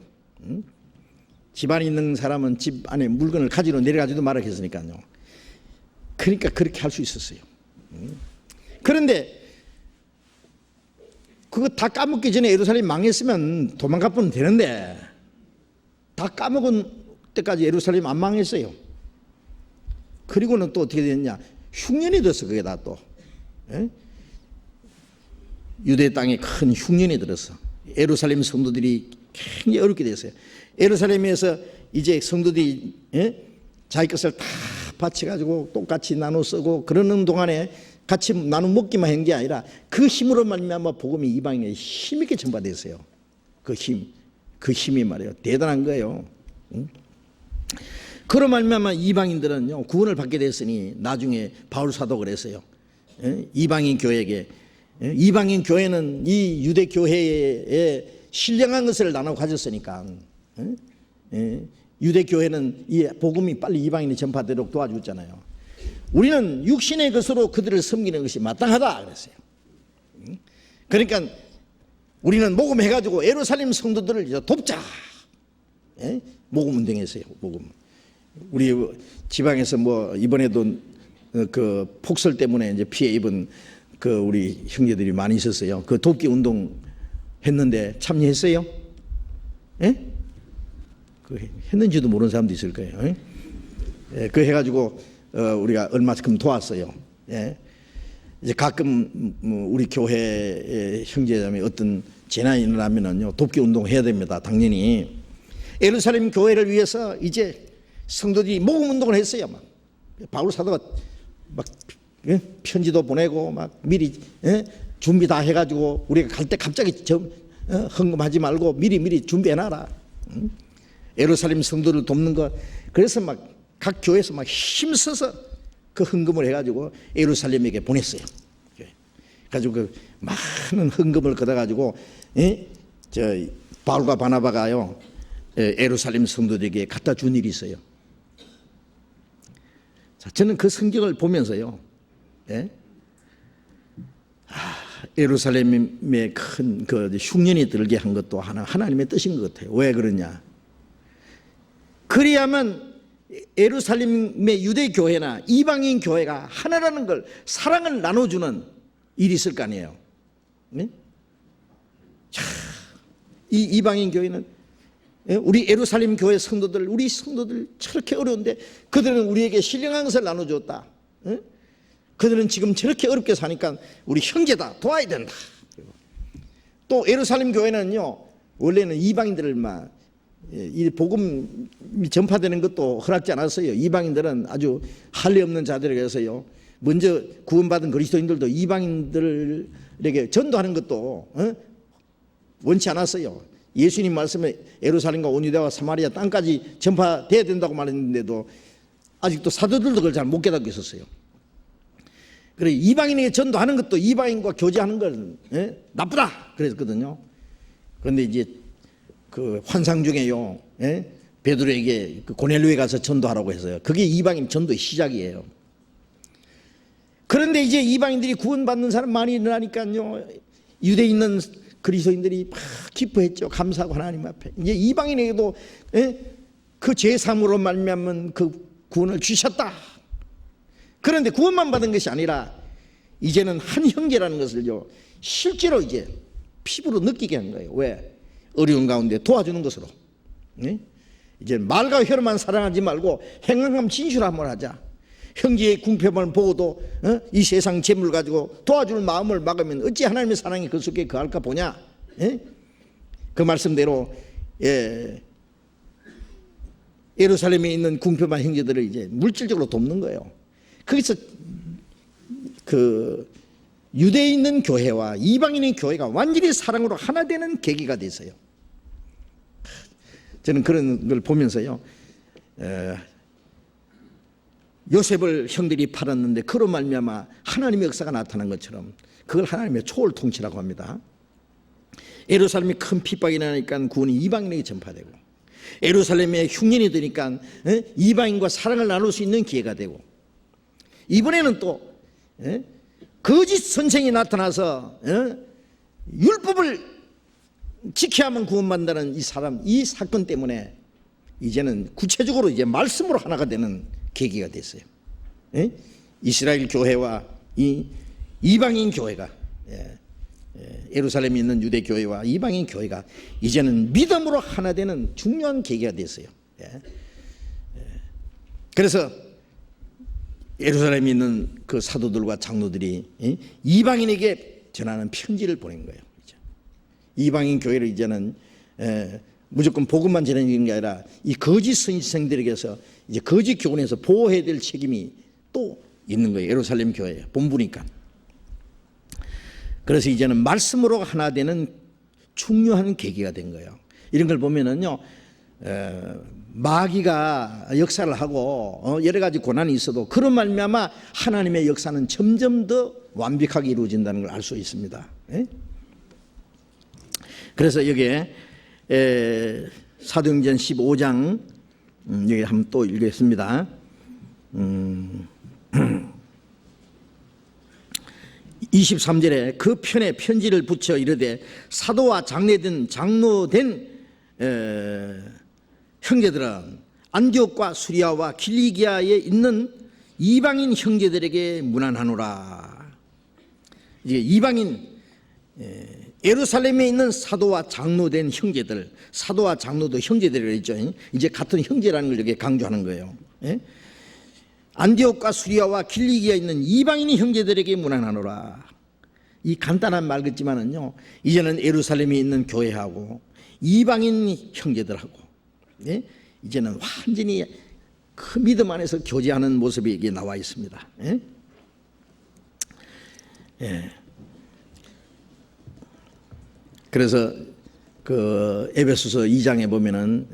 집안에 있는 사람은 집 안에 물건을 가지러 내려가지도 말라 했으니까요. 그러니까 그렇게 할 수 있었어요. 그런데 그거 다 까먹기 전에 예루살렘 망했으면 도망가면 되는데, 다 까먹은 때까지 예루살렘 안 망했어요. 그리고는 또 어떻게 됐냐? 흉년이 들었어. 그게 다 또 유대 땅에 큰 흉년이 들었어. 예루살렘 성도들이 굉장히 어렵게 됐어요. 예루살렘에서 이제 성도들이 자기 것을 다 바쳐가지고 똑같이 나눠 쓰고 그러는 동안에 같이 나눠 먹기만 한 게 아니라 그 힘으로 말미암아 복음이 이방인에 힘있게 전파됐어요. 그 힘이 말이에요. 대단한 거예요. 그로 말미암아 이방인들은요 구원을 받게 됐으니, 나중에 바울 사도가 그랬어요. 이방인 교회에게, 이방인 교회는 이 유대 교회에 신령한 것을 나눠 가졌으니까 유대 교회는 이 복음이 빨리 이방인에 전파되도록 도와주잖아요. 우리는 육신의 것으로 그들을 섬기는 것이 마땅하다 그랬어요. 그러니까 우리는 모금해가지고 예루살렘 성도들을 이제 돕자. 모금 운동했어요. 모금. 우리 지방에서 뭐 이번에도 그 폭설 때문에 이제 피해 입은 그 우리 형제들이 많이 있었어요. 그 돕기 운동 했는데 참여했어요? 그 했는지도 모르는 사람도 있을 거예요. 그 해가지고 우리가 얼마큼 도왔어요. 이제 가끔 우리 교회 형제자매 어떤 재난이 일어나면은요 돕기 운동 해야 됩니다. 당연히 예루살렘 교회를 위해서 이제 성도들이 모금 운동을 했어요. 막 바울 사도가 막 편지도 보내고 막 미리 준비 다 해가지고 우리가 갈 때 갑자기 헌금하지 말고 미리 준비해놔라. 예루살렘 성도를 돕는 것. 그래서 막 각 교회에서 막 힘써서 그 헌금을 해가지고 예루살렘에게 보냈어요. 가지고 그 많은 헌금을 걷어가지고 바울과 바나바가요 예루살렘 성도들에게 갖다 준 일이 있어요. 자, 저는 그 성경을 보면서요, 예루살렘에 큰 그 흉년이 들게 한 것도 하나님의 뜻인 것 같아요. 왜 그러냐? 그래야만 예루살렘의 유대 교회나 이방인 교회가 하나라는 걸, 사랑을 나눠주는 일이 있을 거 아니에요. 네? 자, 이 이방인 교회는 우리 예루살렘 교회 성도들, 우리 성도들 저렇게 어려운데 그들은 우리에게 신령한 것을 나눠줬다. 그들은 지금 저렇게 어렵게 사니까 우리 형제다, 도와야 된다. 또 예루살렘 교회는요, 원래는 이방인들만 이 복음이 전파되는 것도 허락지 않았어요. 이방인들은 아주 할례 없는 자들에게서요, 먼저 구원받은 그리스도인들도 이방인들에게 전도하는 것도 원치 않았어요. 예수님 말씀에 예루살렘과 온 유대와 사마리아 땅까지 전파돼야 된다고 말했는데도 아직도 사도들도 그걸 잘 못 깨닫고 있었어요. 그래, 이방인에게 전도하는 것도 이방인과 교제하는 건 나쁘다 그랬거든요. 그런데 이제 그 환상 중에요, 베드로에게 그 고넬료에 가서 전도하라고 해서요, 그게 이방인 전도의 시작이에요. 그런데 이제 이방인들이 구원받는 사람 많이 일어나니까요, 유대에 있는 그리스도인들이 막 기뻐했죠. 감사하고 하나님 앞에. 이제 이방인에게도 그 죄사함으로 말미암은 그 구원을 주셨다. 그런데 구원만 받은 것이 아니라 이제는 한 형제라는 것을요, 실제로 이제 피부로 느끼게 한 거예요. 왜? 어려운 가운데 도와주는 것으로. 이제 말과 혀로만 사랑하지 말고 행함 진실함을 하자. 형제의 궁핍함을 보고도 이 세상 재물 가지고 도와줄 마음을 막으면 어찌 하나님의 사랑이 그 속에 거할까 보냐. 그 말씀대로 예루살렘에 있는 궁핍한 형제들을 이제 물질적으로 돕는 거예요. 거기서 그 유대에 있는 교회와 이방인의 교회가 완전히 사랑으로 하나 되는 계기가 됐어요. 저는 그런 걸 보면서요, 요셉을 형들이 팔았는데 그로 말미암아 하나님의 역사가 나타난 것처럼 그걸 하나님의 초월 통치라고 합니다. 예루살렘이 큰 핍박이 나니까 구원이 이방인에게 전파되고, 예루살렘에 흉년이 되니까 이방인과 사랑을 나눌 수 있는 기회가 되고, 이번에는 또 거짓 선생이 나타나서 율법을 지켜야만 구원받는다는 이 사건 때문에 이제는 구체적으로 이제 말씀으로 하나가 되는 계기가 됐어요. 이스라엘 교회와 이 이방인 교회가, 예루살렘에 있는 유대 교회와 이방인 교회가 이제는 믿음으로 하나 되는 중요한 계기가 됐어요. 그래서 예루살렘에 있는 그 사도들과 장로들이 이방인에게 전하는 편지를 보낸 거예요. 이방인 교회를 이제는 무조건 복음만 전하는 게 아니라 이 거짓 선생들에게서 이제 거짓 교훈에서 보호해야 될 책임이 또 있는 거예요. 예루살렘 교회의 본부니까. 그래서 이제는 말씀으로 하나 되는 중요한 계기가 된 거예요. 이런 걸 보면은요, 마귀가 역사를 하고 여러 가지 고난이 있어도 그런 말미암아 하나님의 역사는 점점 더 완벽하게 이루어진다는 걸 알 수 있습니다. 그래서 여기에 사도행전 15장 여기 한번 또 읽겠습니다. 23절에 그 편에 편지를 붙여 이르되 사도와 장로된 형제들은 안디옥과 수리아와 길리기아에 있는 이방인 형제들에게 문안하노라. 이제 이방인 예루살렘에 있는 사도와 장로된 형제들, 사도와 장로도 형제들이라고 했죠. 이제 같은 형제라는 걸 여기 강조하는 거예요. 안디옥과 수리아와 길리기아에 있는 이방인 형제들에게 문안하노라. 이 간단한 말 같지만은요, 이제는 예루살렘에 있는 교회하고 이방인 형제들하고 이제는 완전히 그 믿음 안에서 교제하는 모습이 여기 나와 있습니다. 예. 그래서 그 에베소서 2장에 보면은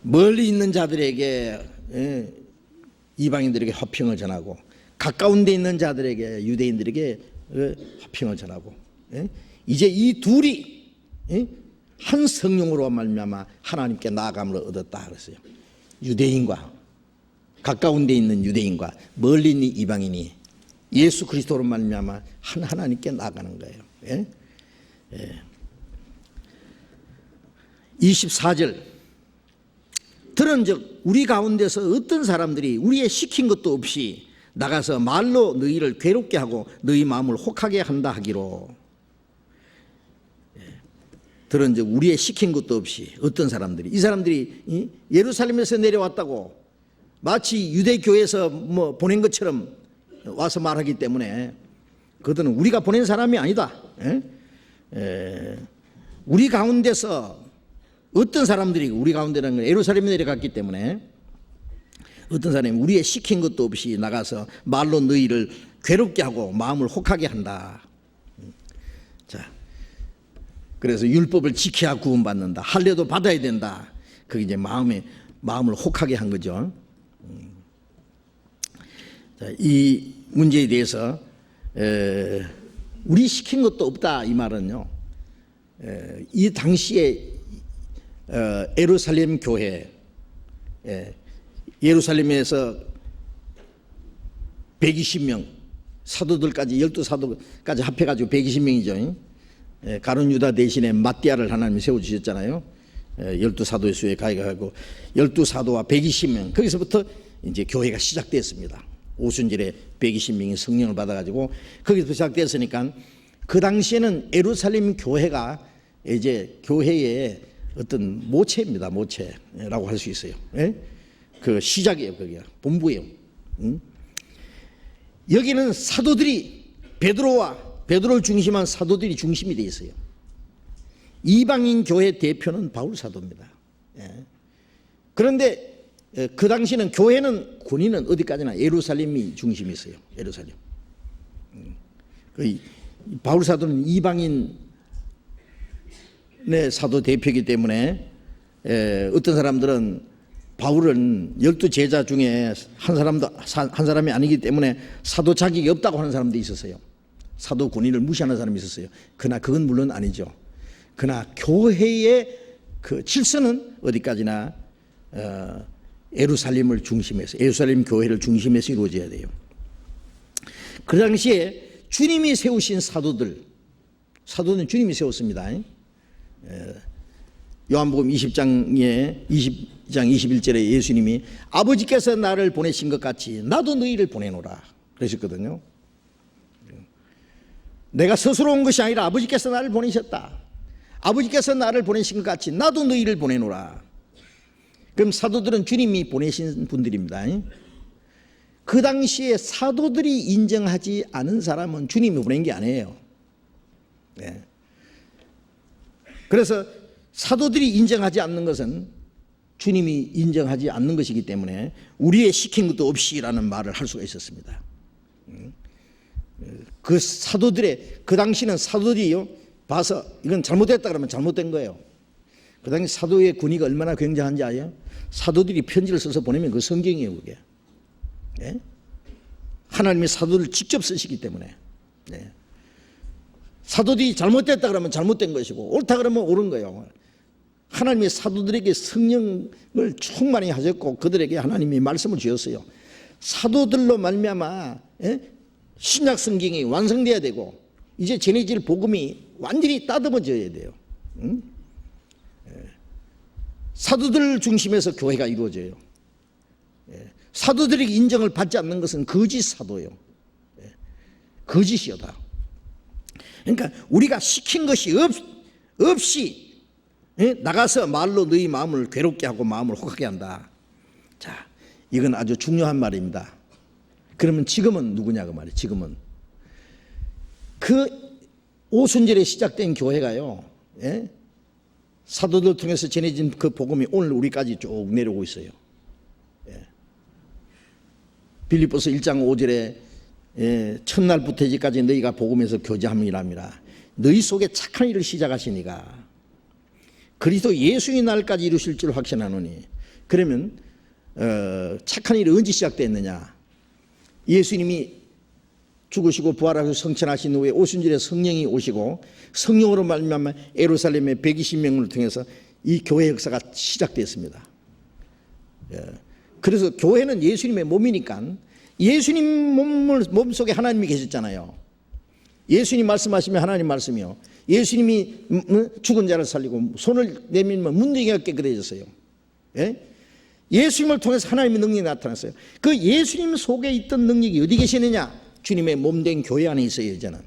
멀리 있는 자들에게 이방인들에게 화평을 전하고 가까운 데 있는 자들에게 유대인들에게 화평을 전하고 이제 이 둘이 한 성령으로 말미암아 하나님께 나아감을 얻었다 그랬어요. 유대인과 가까운 데 있는 유대인과 멀리 있는 이방인이 예수 그리스도로 말미암아 한 하나님께 나아가는 거예요. 24절 들은즉 우리 가운데서 어떤 사람들이 우리의 시킨 것도 없이 나가서 말로 너희를 괴롭게 하고 너희 마음을 혹하게 한다 하기로. 들은즉 우리의 시킨 것도 없이 어떤 사람들이, 이 사람들이 예루살렘에서 내려왔다고 마치 유대교회에서 뭐 보낸 것처럼 와서 말하기 때문에 그들은 우리가 보낸 사람이 아니다. 우리 가운데서 어떤 사람들이, 우리 가운데라는 건 예루살렘에 내려갔기 때문에 어떤 사람이 우리의 시킨 것도 없이 나가서 말로 너희를 괴롭게 하고 마음을 혹하게 한다. 자, 그래서 율법을 지켜야 구원받는다. 할례도 받아야 된다. 그게 이제 마음을 혹하게 한 거죠. 자, 이 문제에 대해서 우리 시킨 것도 없다 이 말은요. 이 당시에 예루살렘 교회, 예루살렘에서 120명 사도들까지 12사도까지 합해가지고 120명이죠. 가룟 유다 대신에 마띠아를 하나님이 세워주셨잖아요. 12사도의 수에 가해가지고 12사도와 120명 거기서부터 이제 교회가 시작됐습니다. 오순절에 120명이 성령을 받아가지고 거기서 시작됐으니까 그 당시에는 예루살렘 교회가 이제 교회의 어떤 모체입니다. 모체라고 할 수 있어요. 그 시작이에요. 거기가 본부예요. 여기는 사도들이 베드로를 중심한 사도들이 중심이 되어 있어요. 이방인 교회 대표는 바울 사도입니다. 그런데 그 당시는 교회는 군인은 어디까지나 예루살렘이 중심이 있어요. 예루살렘. 바울 사도는 이방인의 사도 대표이기 때문에 어떤 사람들은 바울은 12제자 중에 한 사람이 아니기 때문에 사도 자격이 없다고 하는 사람도 있었어요. 사도 군인을 무시하는 사람이 있었어요. 그러나 그건 물론 아니죠. 그러나 교회의 그 질서는 어디까지나 예루살렘을 중심해서, 예루살렘 교회를 중심해서 이루어져야 돼요. 그 당시에 주님이 세우신 사도는 주님이 세웠습니다. 요한복음 20장 21절에 예수님이 아버지께서 나를 보내신 것 같이 나도 너희를 보내노라 그러셨거든요. 내가 스스로 온 것이 아니라 아버지께서 나를 보내셨다. 아버지께서 나를 보내신 것 같이 나도 너희를 보내노라. 그럼 사도들은 주님이 보내신 분들입니다. 그 당시에 사도들이 인정하지 않은 사람은 주님이 보낸 게 아니에요. 그래서 사도들이 인정하지 않는 것은 주님이 인정하지 않는 것이기 때문에 우리의 시킨 것도 없이라는 말을 할 수가 있었습니다. 그 사도들의, 그 당시는 사도들이요 봐서 이건 잘못됐다 그러면 잘못된 거예요. 그 당시 사도의 군의가 얼마나 굉장한지 아세요? 사도들이 편지를 써서 보내면 그 성경이에요. 그게 하나님이 사도를 직접 쓰시기 때문에 사도들이 잘못됐다 그러면 잘못된 것이고 옳다 그러면 옳은 거예요. 하나님이 사도들에게 성령을 충만히 하셨고 그들에게 하나님이 말씀을 주셨어요. 사도들로 말미암아 신약 성경이 완성돼야 되고 이제 전해질 복음이 완전히 따듬어져야 돼요. 사도들 중심에서 교회가 이루어져요. 사도들에게 인정을 받지 않는 것은 거짓 사도예요. 거짓이다. 그러니까 우리가 시킨 것이 없이 나가서 말로 너희 마음을 괴롭게 하고 마음을 혹하게 한다. 자, 이건 아주 중요한 말입니다. 그러면 지금은 누구냐 그 말이에요. 지금은 그 오순절에 시작된 교회가요, 사도들 통해서 전해진 그 복음이 오늘 우리까지 쭉 내려오고 있어요. 빌립보서 1장 5절에 첫날부터 이제까지 너희가 복음에서 교제함이랍니다. 너희 속에 착한 일을 시작하시니까 그리스도 예수의 날까지 이루실 줄 확신하노니. 그러면 착한 일이 언제 시작됐느냐? 예수님이 죽으시고 부활하시고 성천하신 후에 오순절에 성령이 오시고 성령으로 말미암아 예루살렘의 120명을 통해서 이 교회 역사가 시작됐습니다. 그래서 교회는 예수님의 몸이니까 예수님 몸속에 하나님이 계셨잖아요. 예수님 말씀하시면 하나님 말씀이요. 예수님이 죽은 자를 살리고 손을 내밀면 문둥이가 깨끗해졌어요. 예수님을 통해서 하나님의 능력이 나타났어요. 그 예수님 속에 있던 능력이 어디 계시느냐? 주님의 몸된 교회 안에 있어요. 이제는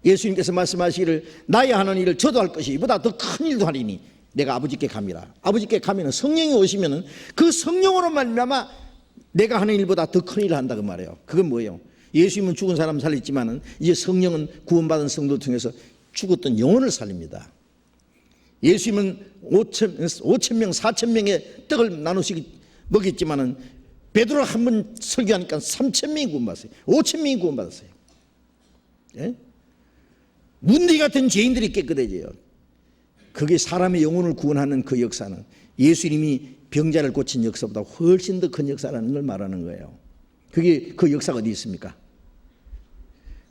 예수님께서 말씀하시기를 나의 하는 일을 저도 할 것이 이보다 더 큰 일도 하리니 내가 아버지께 갑니다. 아버지께 가면 성령이 오시면 그 성령으로 말미암아 내가 하는 일보다 더 큰 일을 한다 그 말이에요. 그건 뭐예요? 예수님은 죽은 사람 살렸지만은 이제 성령은 구원받은 성도를 통해서 죽었던 영혼을 살립니다. 예수님은 5,000명 4,000명의 떡을 나누시기 먹였지만은 베드로가 한 번 설교하니까 3,000명이 구원받았어요. 5,000명이 구원받았어요. 문디 같은 죄인들이 깨끗해져요. 그게 사람의 영혼을 구원하는 그 역사는 예수님이 병자를 고친 역사보다 훨씬 더 큰 역사라는 걸 말하는 거예요. 그게 그 역사가 어디 있습니까?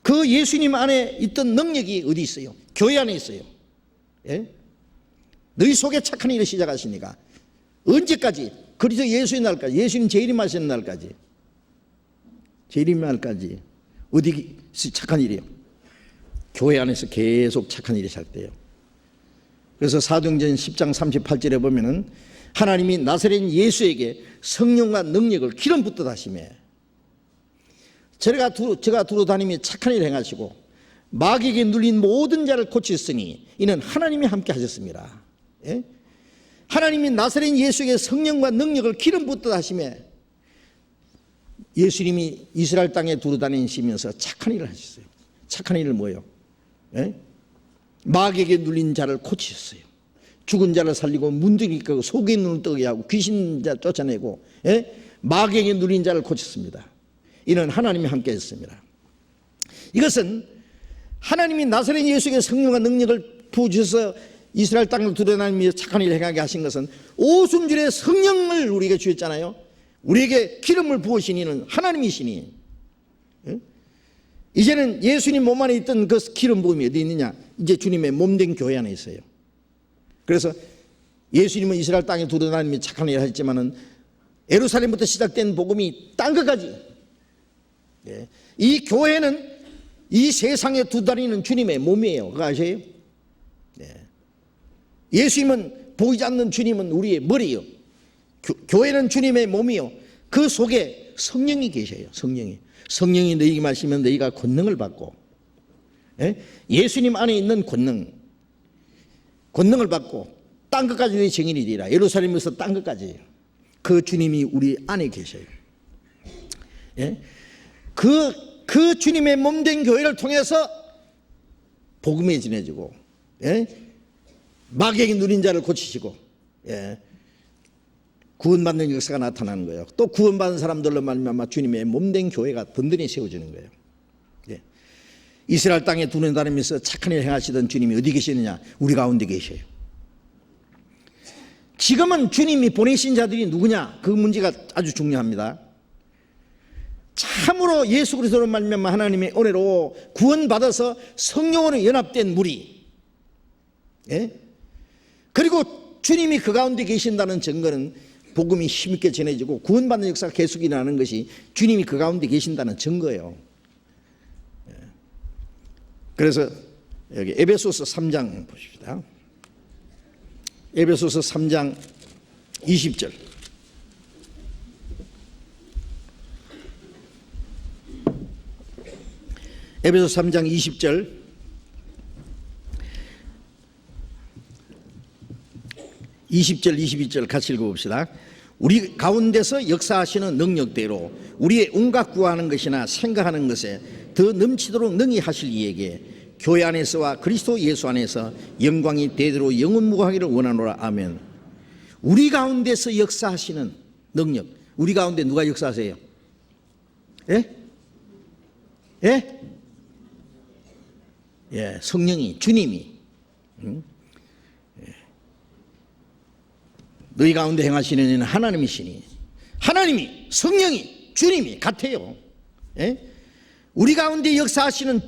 그 예수님 안에 있던 능력이 어디 있어요? 교회 안에 있어요. 너희 속에 착한 일을 시작하시니까 언제까지? 그리스도 예수의 날까지, 예수님 재림하시는 날까지, 재림의 날까지 어디 착한 일이에요? 교회 안에서 계속 착한 일이 시작돼요. 그래서 사도행전 10장 38절에 보면은 하나님이 나사렛 예수에게 성령과 능력을 기름 붓듯 하시매 제가 두루 다니며 착한 일을 행하시고 마귀에게 눌린 모든 자를 고치셨으니 이는 하나님이 함께 하셨습니다. 하나님이 나사렛 예수에게 성령과 능력을 기름 붓듯 하시매 예수님이 이스라엘 땅에 두루 다니시면서 착한 일을 하셨어요. 착한 일을 뭐예요? 마귀에게 눌린 자를 고치셨어요. 죽은 자를 살리고 문둥이 깨고 속에 눈을 뜨게 하고 귀신 자 쫓아내고 마귀에게 눌린 자를 고쳤습니다. 이는 하나님이 함께 했습니다. 이것은 하나님이 나사렛 예수에게 성령과 능력을 부으셔서 이스라엘 땅을 두루다니며 착한 일을 행하게 하신 것은 오순절에 성령을 우리에게 주셨잖아요. 우리에게 기름을 부으신 이는 하나님이시니 이제는 예수님 몸 안에 있던 그 기름 부음이 어디 있느냐? 이제 주님의 몸된 교회 안에 있어요. 그래서 예수님은 이스라엘 땅에 두루다니며 착한 일을 했지만은 예루살렘부터 시작된 복음이 딴 것까지 이 교회는 이 세상에 두다니는 주님의 몸이에요. 그거 아세요? 예수님은 보이지 않는 주님은 우리의 머리요. 교회는 주님의 몸이요. 그 속에 성령이 계셔요. 성령이 너희에게 마시면 너희가 권능을 받고 예수님 안에 있는 권능을 받고 딴 것까지 너희 증인이 되리라. 예루살렘에서 딴 것까지 그 주님이 우리 안에 계셔요. 그 주님의 몸된 교회를 통해서 복음이 전해지고 마귀에게 누린 자를 고치시고 구원받는 역사가 나타나는 거예요. 또 구원받은 사람들로 말미암아 주님의 몸된 교회가 든든히 세워지는 거예요. 이스라엘 땅에 두루다니면서 착한 일을 행하시던 주님이 어디 계시느냐? 우리 가운데 계셔요. 지금은 주님이 보내신 자들이 누구냐? 그 문제가 아주 중요합니다. 참으로 예수 그리스도로 말미암아 하나님의 은혜로 구원받아서 성령으로 연합된 무리, 그리고 주님이 그 가운데 계신다는 증거는 복음이 힘있게 전해지고 구원받는 역사가 계속 일어나는 것이 주님이 그 가운데 계신다는 증거예요. 그래서 여기 에베소서 3장 보십시다. 에베소서 3장 20절. 에베소 3장 20절. 20절 22절 같이 읽어봅시다. 우리 가운데서 역사하시는 능력대로 우리의 온갖 구하는 것이나 생각하는 것에 더 넘치도록 능히 하실 이에게 교회 안에서와 그리스도 예수 안에서 영광이 대대로 영원무하기를 원하노라. 아멘. 우리 가운데서 역사하시는 능력. 우리 가운데 누가 역사하세요? 예? 예? 예, 성령이, 주님이. 예. 너희 가운데 행하시는 이는 하나님이시니, 하나님이, 성령이, 주님이 같아요. 예? 우리 가운데 역사하시는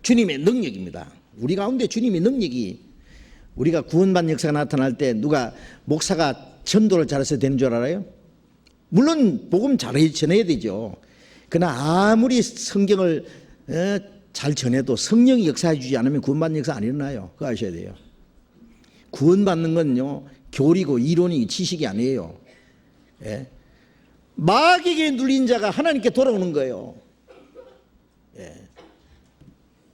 주님의 능력입니다. 우리 가운데 주님의 능력이, 우리가 구원받는 역사가 나타날 때 누가 목사가 전도를 잘해서 되는 줄 알아요? 물론 복음 잘 전해야 되죠. 그러나 아무리 성경을 잘 전해도 성령이 역사해 주지 않으면 구원받는 역사 안 일어나요. 그거 아셔야 돼요. 구원받는 건요, 교리고 이론이 지식이 아니에요. 예? 마귀에게 눌린 자가 하나님께 돌아오는 거예요. 예.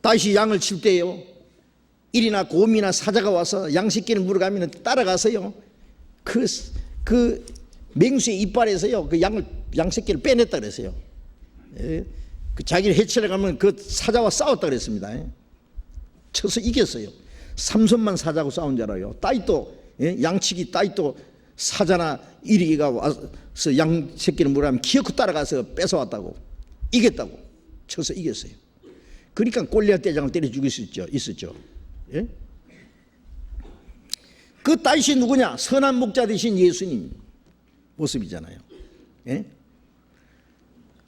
다시 양을 칠 때요, 일이나 곰이나 사자가 와서 양 새끼를 물어가면 따라가서요, 그 맹수의 이빨에서요, 그 양 새끼를 빼냈다 그랬어요. 예. 그 자기를 해치려고 하면 그 사자와 싸웠다 그랬습니다. 예. 쳐서 이겼어요. 삼손만 사자하고 싸운 줄 알아요. 따이또, 예? 양치기 따이또 사자나 이리가 와서 양 새끼를 물어가면 기어코 따라가서 뺏어왔다고, 이겼다고, 쳐서 이겼어요. 그러니까 골리앗 대장을 때려 죽일 수 있었죠. 예? 그 다윗이 누구냐? 선한 목자 되신 예수님 모습이잖아요. 예?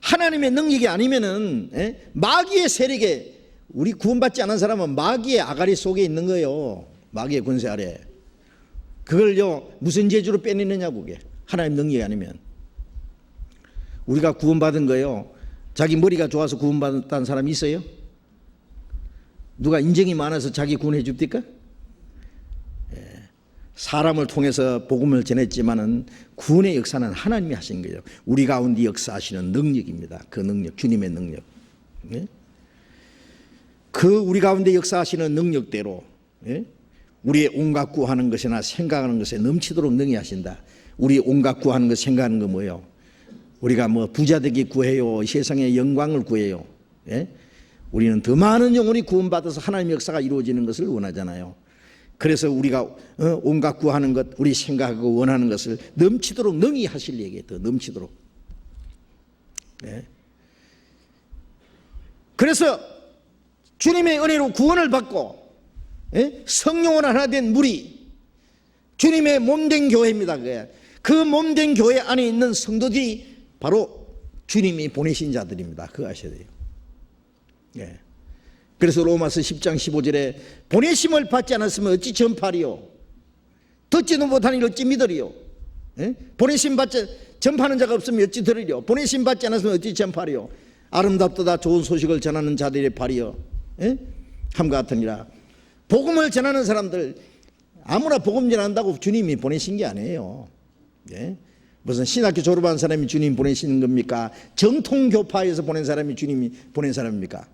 하나님의 능력이 아니면은, 예? 마귀의 세력에, 우리 구원받지 않은 사람은 마귀의 아가리 속에 있는 거예요. 마귀의 권세 아래. 그걸요, 무슨 재주로 빼내느냐, 그게. 하나님 능력이 아니면. 우리가 구원받은 거예요, 자기 머리가 좋아서 구원받았다는 사람이 있어요? 누가 인정이 많아서 자기 구원해 줍니까? 예. 사람을 통해서 복음을 전했지만은 구원의 역사는 하나님이 하신 거예요. 우리 가운데 역사하시는 능력입니다. 그 능력, 주님의 능력. 예? 그 우리 가운데 역사하시는 능력대로, 예? 우리의 온갖 구하는 것이나 생각하는 것에 넘치도록 능히 하신다. 우리 온갖 구하는 것, 생각하는 거 뭐예요? 우리가 뭐 부자 되기 구해요, 세상의 영광을 구해요. 예? 우리는 더 많은 영혼이 구원받아서 하나님의 역사가 이루어지는 것을 원하잖아요. 그래서 우리가 온갖 구하는 것, 우리 생각하고 원하는 것을 넘치도록 능히 하실 얘기예요. 더 넘치도록. 예? 그래서 주님의 은혜로 구원을 받고, 예? 성령으로 하나 된 무리, 주님의 몸된 교회입니다. 그 몸된 교회 안에 있는 성도들이 바로 주님이 보내신 자들입니다. 그거 아셔야 돼요. 예. 그래서 로마서 10장 15절에 보내심을 받지 않았으면 어찌 전파리요? 듣지도 못하니 어찌 믿으리요? 예? 보내심 받지, 전파하는 자가 없으면 어찌 들으리요? 보내심 받지 않았으면 어찌 전파리요? 아름답도다 좋은 소식을 전하는 자들의 발이요, 예? 함과 같으니라. 복음을 전하는 사람들, 아무나 복음 전한다고 주님이 보내신 게 아니에요. 예? 무슨 신학교 졸업한 사람이 주님 보내시는 겁니까? 정통교파에서 보낸 사람이 주님이 보낸 사람입니까?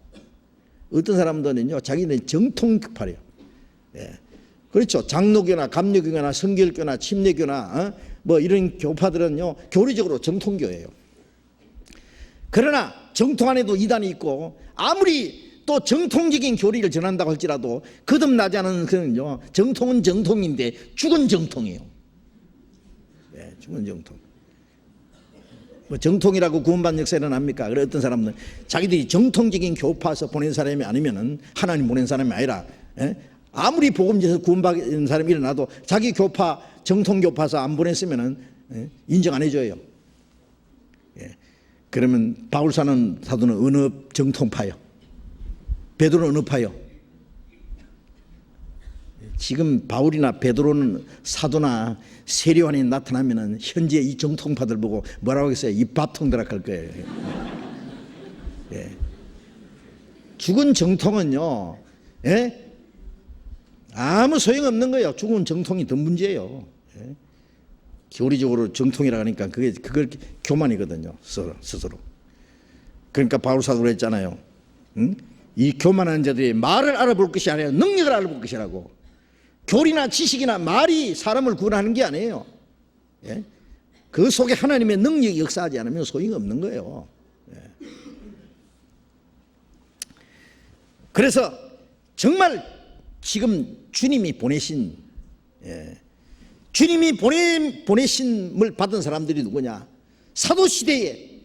어떤 사람들은요, 자기는 정통교파래요. 예. 그렇죠. 장로교나 감리교나 성결교나 침례교나 뭐 이런 교파들은요, 교리적으로 정통교예요. 그러나 정통 안에도 이단이 있고, 아무리 또 정통적인 교리를 전한다고 할지라도 거듭나지 않은 그는요, 정통은 정통인데 죽은 정통이에요. 예, 죽은 정통. 뭐 정통이라고 구원받는 역사 일어납니까? 그래 어떤 사람들은 자기들이 정통적인 교파에서 보낸 사람이 아니면은 하나님 보낸 사람이 아니라, 예? 아무리 복음에서 구원받는 사람이 일어나도 자기 교파, 정통 교파에서 안 보냈으면은, 예? 인정 안 해줘요. 예. 그러면 바울 사도는 어느 정통파요? 베드로는 어느 파요? 지금 바울이나 베드로는 사도나 세례요한이 나타나면은 현재 이 정통파들 보고 뭐라고 하겠어요? 이 밥통들락 할 거예요. 예. 죽은 정통은요, 예? 아무 소용없는 거예요. 죽은 정통이 더 문제예요. 예? 교리적으로 정통이라고 하니까 그걸 교만이거든요. 스스로. 그러니까 바울 사도로 했잖아요. 응? 이 교만한 자들이 말을 알아볼 것이 아니라 능력을 알아볼 것이라고. 교리나 지식이나 말이 사람을 구원하는 게 아니에요. 예? 그 속에 하나님의 능력이 역사하지 않으면 소용이 없는 거예요. 예. 그래서 정말 지금 주님이 보내신, 예, 주님이 보내심을 받은 사람들이 누구냐? 사도시대에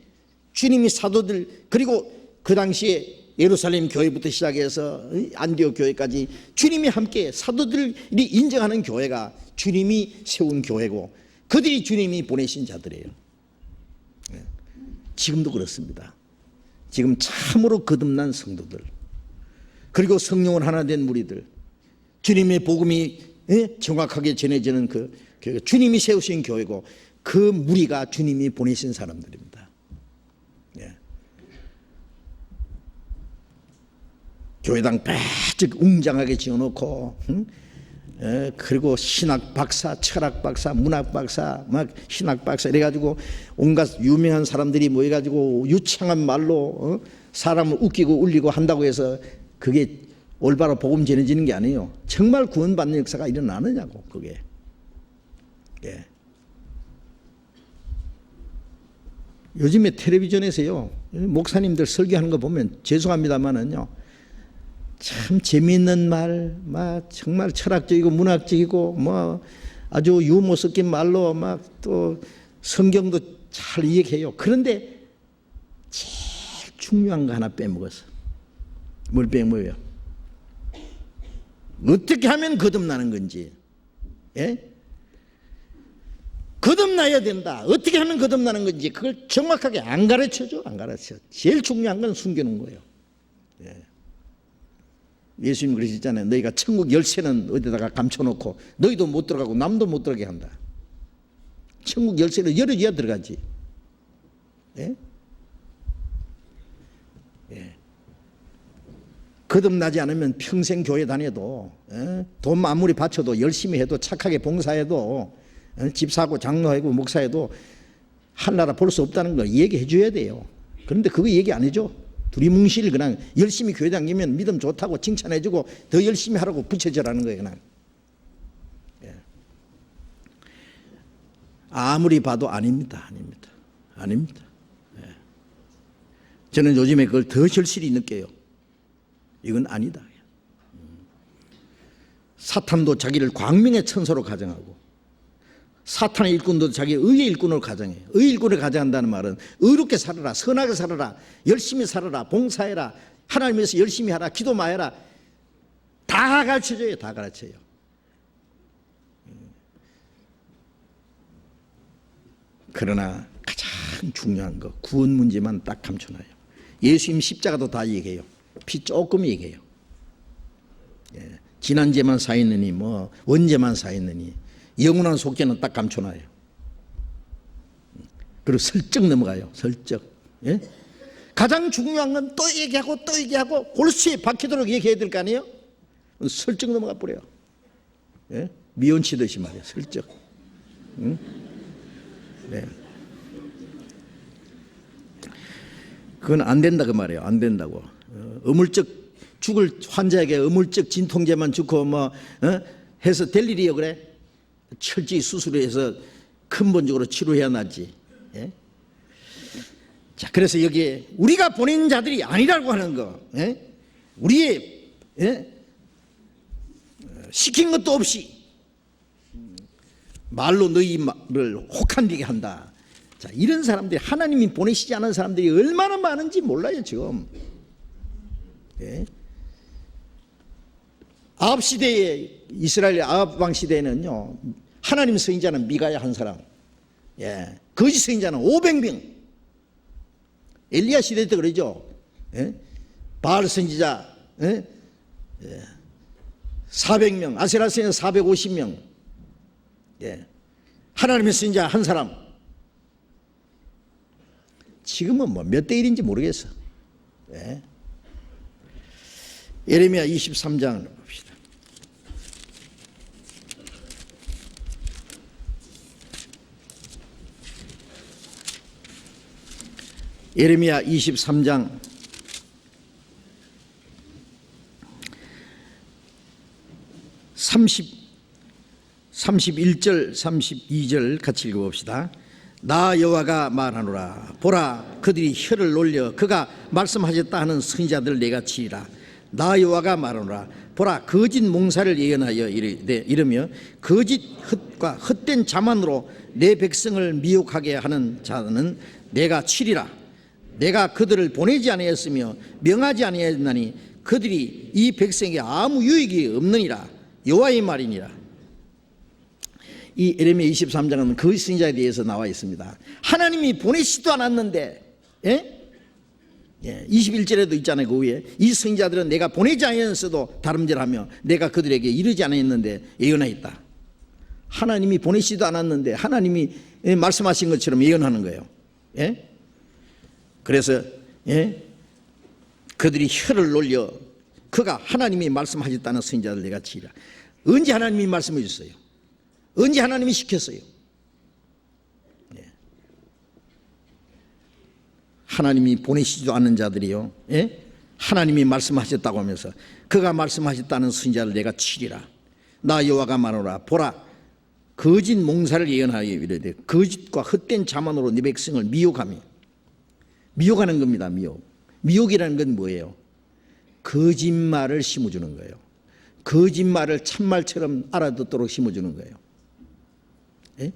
주님이 사도들, 그리고 그 당시에 예루살렘 교회부터 시작해서 안디옥 교회까지 주님이 함께 사도들이 인정하는 교회가 주님이 세운 교회고 그들이 주님이 보내신 자들이에요. 지금도 그렇습니다. 지금 참으로 거듭난 성도들, 그리고 성령을 하나 된 무리들, 주님의 복음이 정확하게 전해지는 그 교회가 주님이 세우신 교회고 그 무리가 주님이 보내신 사람들입니다. 교회당 빼쭉 웅장하게 지어놓고, 그리고 신학 박사, 철학 박사, 문학 박사, 막 신학 박사 이래가지고 온갖 유명한 사람들이 모여가지고 유창한 말로 사람을 웃기고 울리고 한다고 해서 그게 올바로 복음 전해지는 게 아니에요. 정말 구원받는 역사가 일어나느냐고 그게. 요즘에 텔레비전에서요 목사님들 설교하는 거 보면 죄송합니다만은요 참 재미있는 말, 막 정말 철학적이고 문학적이고 뭐 아주 유머 섞인 말로 막 또 성경도 잘 이해해요. 그런데 제일 중요한 거 하나 빼먹었어. 뭘 빼먹어요? 어떻게 하면 거듭나는 건지. 거듭나야 된다. 어떻게 하면 거듭나는 건지 그걸 정확하게 안 가르쳐줘. 안 가르쳐. 제일 중요한 건 숨겨놓은 거예요. 예수님 그러셨잖아요. 너희가 천국 열쇠는 어디다가 감춰놓고 너희도 못 들어가고 남도 못 들어가게 한다. 천국 열쇠를 열어줘야 들어가지. 거듭나지 않으면 평생 교회 다녀도 돈 아무리 바쳐도 열심히 해도 착하게 봉사해도 집 사고 장로하고 목사해도 하나라 볼 수 없다는 걸 얘기해 줘야 돼요. 그런데 그거 얘기 안 해줘. 두리뭉실 그냥 열심히 교회 다니면 믿음 좋다고 칭찬해주고 더 열심히 하라고 붙여주라는 거예요. 그냥 아무리 봐도 아닙니다. 저는 요즘에 그걸 더 절실히 느껴요. 이건 아니다. 사탄도 자기를 광명의 천사로 가정하고 사탄의 일꾼도 자기 의의 일꾼으로 가정해요. 의의 일꾼을 가정한다는 말은 의롭게 살아라, 선하게 살아라, 열심히 살아라, 봉사해라, 하나님 위해서 열심히 하라, 기도 많이 해라. 다 가르쳐줘요. 다 가르쳐요. 그러나 가장 중요한 거 구원 문제만 딱 감춰놔요. 예수님 십자가도 다 얘기해요. 피 조금 얘기해요. 지난죄만 사했느니 뭐 원죄만 사했느니 영원한 속죄는 딱 감춰놔요. 그리고 슬쩍 넘어가요. 슬쩍. 가장 중요한 건 또 얘기하고 또 얘기하고 골수에 박히도록 얘기해야 될 거 아니에요? 슬쩍 넘어가 버려요. 미연치듯이 말이에요. 슬쩍. 그건 안 된다 그 말이에요. 안 된다고. 어물쩍 죽을 환자에게 어물쩍 진통제만 주고 뭐 해서 될 일이요 그래? 철저히 수술해서 근본적으로 치료해야 나지. 자, 그래서 여기에 우리가 보낸 자들이 아니라고 하는 거, 우리의 시킨 것도 없이 말로 너희를 혹한되게 한다. 자, 이런 사람들이 하나님이 보내시지 않은 사람들이 얼마나 많은지 몰라요 지금. 아합 시대에 이스라엘 아합 왕 시대에는요 하나님 선지자는 미가야 한 사람, 거짓 선지자는 500명. 엘리야 시대 때 그러죠. 바알 선지자 400명, 아세라 선지자 450명. 하나님의 선지자 한 사람. 지금은 뭐 몇 대 1인지 모르겠어. 예레미야 23장을 봅시다. 예레미야 23장 31절 32절 같이 읽어봅시다. 나 여호와가 말하노라. 보라, 그들이 혀를 놀려 그가 말씀하셨다 하는 선지자들 내가 치리라. 나 여호와가 말하노라. 보라, 거짓 몽사를 예언하여 이르며 거짓 헛과 헛된 자만으로 내 백성을 미혹하게 하는 자는 내가 치리라. 내가 그들을 보내지 아니하였으며 명하지 아니하였나니 그들이 이 백성에게 아무 유익이 없느니라. 여호와의 말이니라. 이 에레미야 23장은 그 선지자에 대해서 나와 있습니다. 하나님이 보내시지도 않았는데, 21절에도 있잖아요. 그 위에 이 선지자들은 내가 보내지 않았어도 다름질하며 내가 그들에게 이르지 않았는데 예언하였다. 하나님이 보내시지도 않았는데 하나님이 말씀하신 것처럼 예언하는 거예요. 그래서 그들이 혀를 놀려 그가 하나님이 말씀하셨다는 선지자들 내가 치라. 언제 하나님이 말씀해 주셨어요? 언제 하나님이 시켰어요? 하나님이 보내시지도 않는 자들이요, 하나님이 말씀하셨다고 하면서 그가 말씀하셨다는 선지자를 내가 치리라. 나 여호와가 말하노라. 보라, 거짓 몽사를 예언하여 이르되 거짓과 헛된 자만으로 네 백성을 미혹하며, 미혹하는 겁니다. 미혹이라는 건 뭐예요? 거짓말을 심어주는 거예요. 거짓말을 참말처럼 알아듣도록 심어주는 거예요.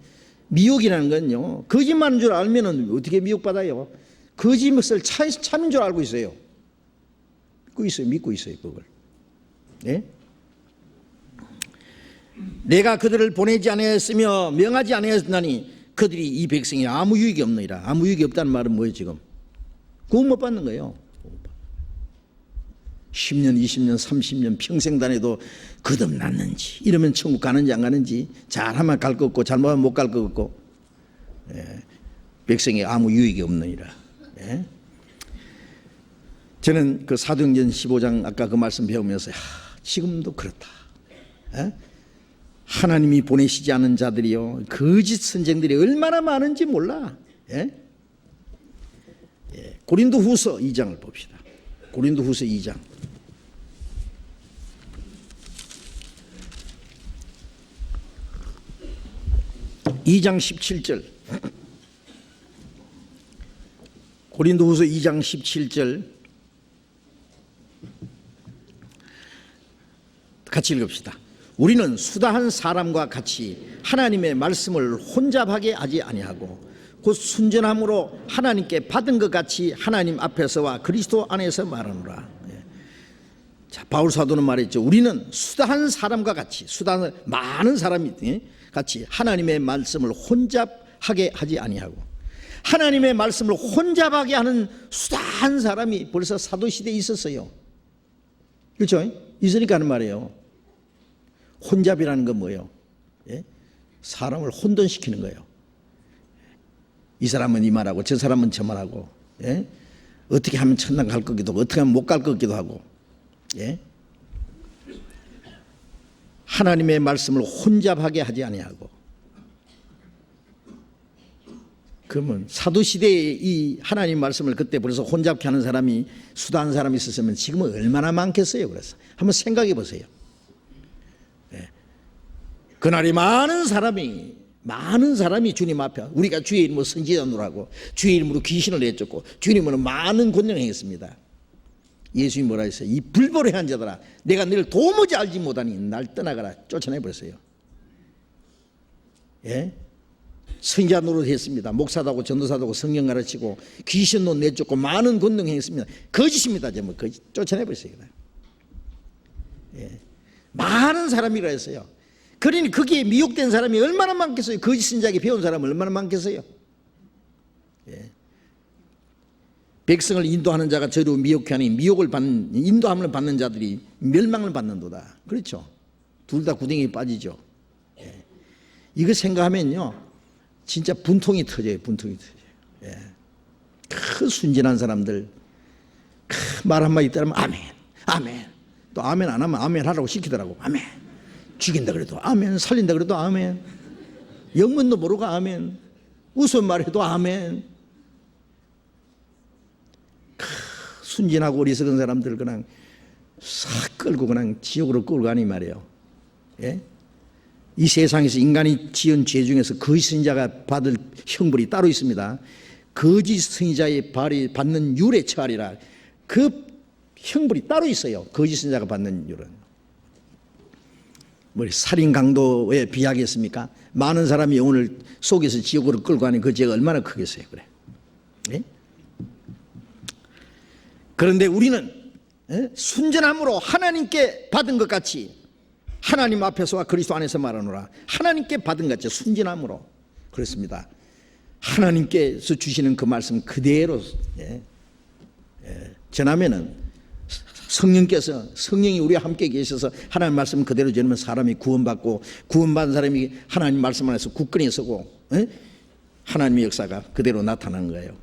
미혹이라는 건요, 거짓말인 줄 알면 어떻게 미혹받아요? 거짓말을 참인 줄 알고 있어요. 믿고 있어요 그걸. 내가 그들을 보내지 아니하였으며 명하지 아니하였나니 그들이 이 백성이 아무 유익이 없느니라. 아무 유익이 없다는 말은 뭐예요 지금? 구원 못 받는 거예요. 10년, 20년, 30년 평생 다녀도 거듭났는지, 이러면 천국 가는지 안 가는지, 잘하면 갈 것 같고 잘못하면 못 갈 것 같고, 백성이 아무 유익이 없느니라. 저는 그 사도행전 15장 아까 그 말씀 배우면서 지금도 그렇다. 하나님이 보내시지 않은 자들이요, 거짓 선생들이 얼마나 많은지 몰라. 고린도후서 2장을 봅시다. 고린도후서 2장. 2장 17절. 고린도후서 2장 17절 같이 읽읍시다. 우리는 수다한 사람과 같이 하나님의 말씀을 혼잡하게 하지 아니하고 곧 순전함으로 하나님께 받은 것 같이 하나님 앞에서와 그리스도 안에서 말하노라. 자, 바울 사도는 말했죠. 우리는 수다한 사람과 같이, 수다한 많은 사람이 같이 하나님의 말씀을 혼잡하게 하지 아니하고, 하나님의 말씀을 혼잡하게 하는 수다한 사람이 벌써 사도시대에 있었어요. 그렇죠? 있으니까 하는 말이에요. 혼잡이라는 건 뭐예요? 사람을 혼돈시키는 거예요. 이 사람은 이 말하고 저 사람은 저 말하고, 어떻게 하면 천당 갈 것 같기도 하고 어떻게 하면 못 갈 것 같기도 하고, 하나님의 말씀을 혼잡하게 하지 아니하고. 그러면 사도시대에 이 하나님 말씀을 그때 벌써 혼잡케 하는 사람이, 수다한 사람이 있었으면 지금은 얼마나 많겠어요. 그래서 한번 생각해 보세요. 그날이 많은 사람이 주님 앞에, 우리가 주의 이름으로 선지자노라 하고 주의 이름으로 귀신을 내쫓고 주의 이름으로 많은 권능을 행했습니다. 예수님이 뭐라 했어요? 이 불보레한 자들아, 내가 너를 도무지 알지 못하니 날 떠나가라. 쫓아내버렸어요. 선지자 노릇했습니다. 목사도 하고 전도사도 하고 성경 가르치고 귀신도 내쫓고 많은 권능 행했습니다. 거짓입니다. 전부 거짓. 쫓아내버렸어요. 많은 사람이라 했어요. 그러니 거기에 미혹된 사람이 얼마나 많겠어요? 거짓 선지자에게 배운 사람은 얼마나 많겠어요? 백성을 인도하는 자가 저로 미혹해 하니 미혹을 받는, 인도함을 받는 자들이 멸망을 받는도다. 그렇죠? 둘 다 구덩이에 빠지죠. 이거 생각하면요, 진짜 분통이 터져요. 분통이 터져요. 그 순진한 사람들, 말 한마디 따르면 아멘, 아멘. 또 아멘 안 하면 아멘 하라고 시키더라고. 아멘. 죽인다 그래도 아멘, 살린다 그래도 아멘, 영문도 모르고 아멘, 우스운 말해도 아멘. 순진하고 어리석은 사람들 그냥 싹 끌고 그냥 지옥으로 끌고 가니 말이에요. 이 세상에서 인간이 지은 죄 중에서 거짓 선지자가 받을 형벌이 따로 있습니다. 거짓 선지자의 받는 율에 처하리라. 그 형벌이 따로 있어요. 거짓 선지자가 받는 율은. 뭐 살인 강도에 비하겠습니까? 많은 사람이 영혼을 속에서 지옥으로 끌고 가는 그 죄가 얼마나 크겠어요. 그래. 그런데 우리는 순전함으로 하나님께 받은 것 같이, 하나님 앞에서와 그리스도 안에서 말하노라, 하나님께 받은 것 같이 순전함으로 그렇습니다. 하나님께서 주시는 그 말씀 그대로 전하면은 성령께서, 성령이 우리와 함께 계셔서 하나님 말씀 그대로 전하면 사람이 구원받고, 구원받은 사람이 하나님 말씀 안에서 굳건히 서고 하나님의 역사가 그대로 나타나는 거예요.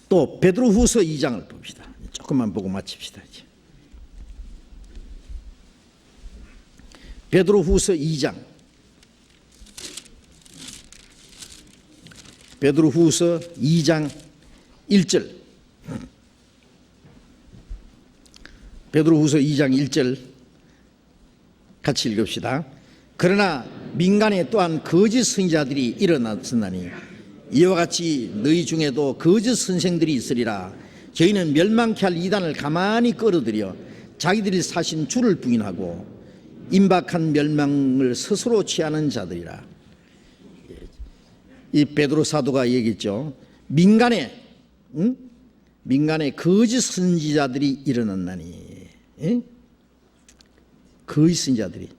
또 베드로후서 2장을 봅시다. 조금만 보고 마칩시다. 이제. 베드로후서 2장. 베드로후서 2장 1절. 베드로후서 2장 1절 같이 읽읍시다. 그러나 민간에 또한 거짓 선지자들이 일어났으나니 이와 같이 너희 중에도 거짓 선생들이 있으리라. 저희는 멸망케 할 이단을 가만히 끌어들여 자기들이 사신 주를 부인하고 임박한 멸망을 스스로 취하는 자들이라. 이 베드로 사도가 얘기했죠. 민간에 거짓 선지자들이 일어났나니. 거짓 선지자들이.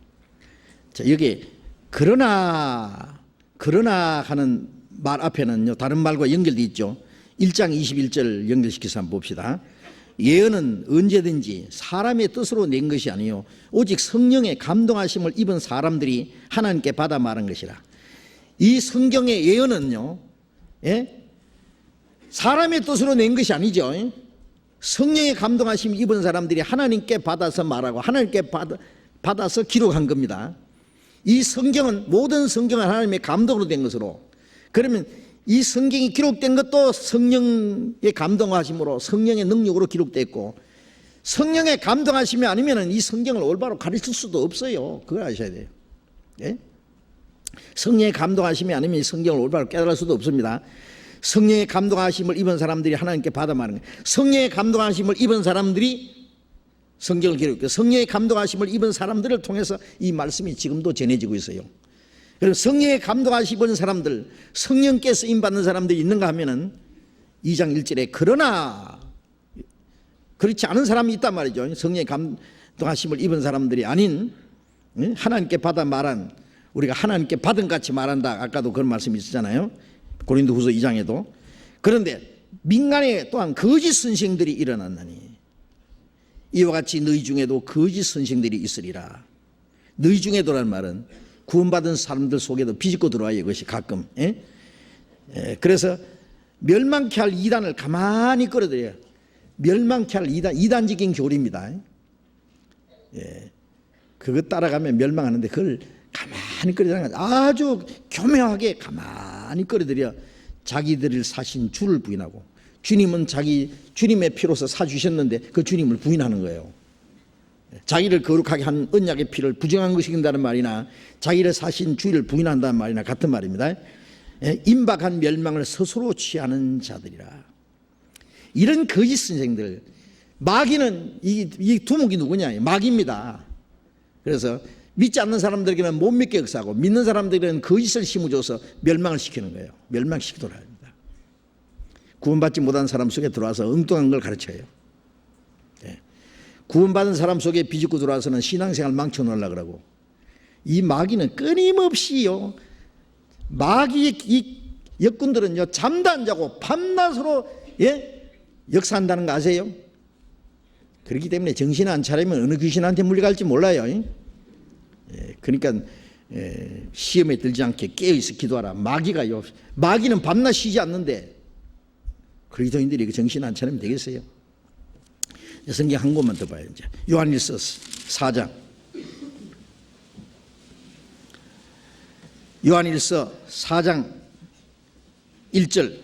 자, 여기 그러나 하는 말 앞에는요, 다른 말과 연결되어 있죠. 1장 21절 연결시켜서 한번 봅시다. 예언은 언제든지 사람의 뜻으로 낸 것이 아니요 오직 성령의 감동하심을 입은 사람들이 하나님께 받아 말한 것이라. 이 성경의 예언은요, 사람의 뜻으로 낸 것이 아니죠. 성령의 감동하심을 입은 사람들이 하나님께 받아서 말하고 하나님께 받아서 기록한 겁니다. 이 성경은, 모든 성경은 하나님의 감동으로 된 것으로, 그러면 이 성경이 기록된 것도 성령의 감동하심으로, 성령의 능력으로 기록됐고, 성령의 감동하심이 아니면 이 성경을 올바로 가르칠 수도 없어요. 그걸 아셔야 돼요. 예? 성령의 감동하심이 아니면 이 성경을 올바로 깨달을 수도 없습니다. 성령의 감동하심을 입은 사람들이 하나님께 받아 말하는 거예요. 성령의 감동하심을 입은 사람들이 성경을 기록해요. 성령의 감동하심을 입은 사람들을 통해서 이 말씀이 지금도 전해지고 있어요. 그럼 성령의 감동하심을 사람들, 성령께서 임받는 사람들이 있는가 하면은 2장 1절에 그러나 그렇지 않은 사람이 있단 말이죠. 성령의 감동하심을 입은 사람들이 아닌 하나님께 받아 말한, 우리가 하나님께 받은 같이 말한다. 아까도 그런 말씀이 있었잖아요. 고린도후서 2장에도. 그런데 민간에 또한 거짓 선생들이 일어났나니 이와 같이 너희 중에도 거짓 선생들이 있으리라. 너희 중에도라는 말은 구원받은 사람들 속에도 비집고 들어와요. 이것이 가끔. 그래서 멸망케 할 이단을 가만히 끌어들여요. 멸망케 할 이단적인 교리입니다. 그거 따라가면 멸망하는데 그걸 가만히 끌어들여, 아주 교묘하게 가만히 끌어들여 자기들을 사신 주를 부인하고, 주님은 주님의 피로서 사주셨는데 그 주님을 부인하는 거예요. 자기를 거룩하게 한 언약의 피를 부정한 것이긴다는 말이나 자기를 사신 주를 부인한다는 말이나 같은 말입니다. 임박한 멸망을 스스로 취하는 자들이라. 이런 거짓 선생들, 마귀는, 이 두목이 누구냐? 마귀입니다. 그래서 믿지 않는 사람들에게는 못 믿게 역사하고 믿는 사람들에게는 거짓을 심어줘서 멸망을 시키는 거예요. 멸망시키도록 합니다. 구원받지 못한 사람 속에 들어와서 엉뚱한 걸 가르쳐요. 구원받은 사람 속에 비집고 들어와서는 신앙생활 망쳐놓으려고 그러고, 이 마귀는 끊임없이요, 마귀의 이 역군들은요, 잠도 안 자고 밤낮으로 역사한다는 거 아세요? 그렇기 때문에 정신 안 차리면 어느 귀신한테 물려갈지 몰라요. 그러니까 시험에 들지 않게 깨어있어 기도하라. 마귀는 밤낮 쉬지 않는데 그리스도인들이 정신 안 차리면 되겠어요? 성경 한 곳만 더 봐요. 이제 요한일서 4장. 요한일서 4장 1절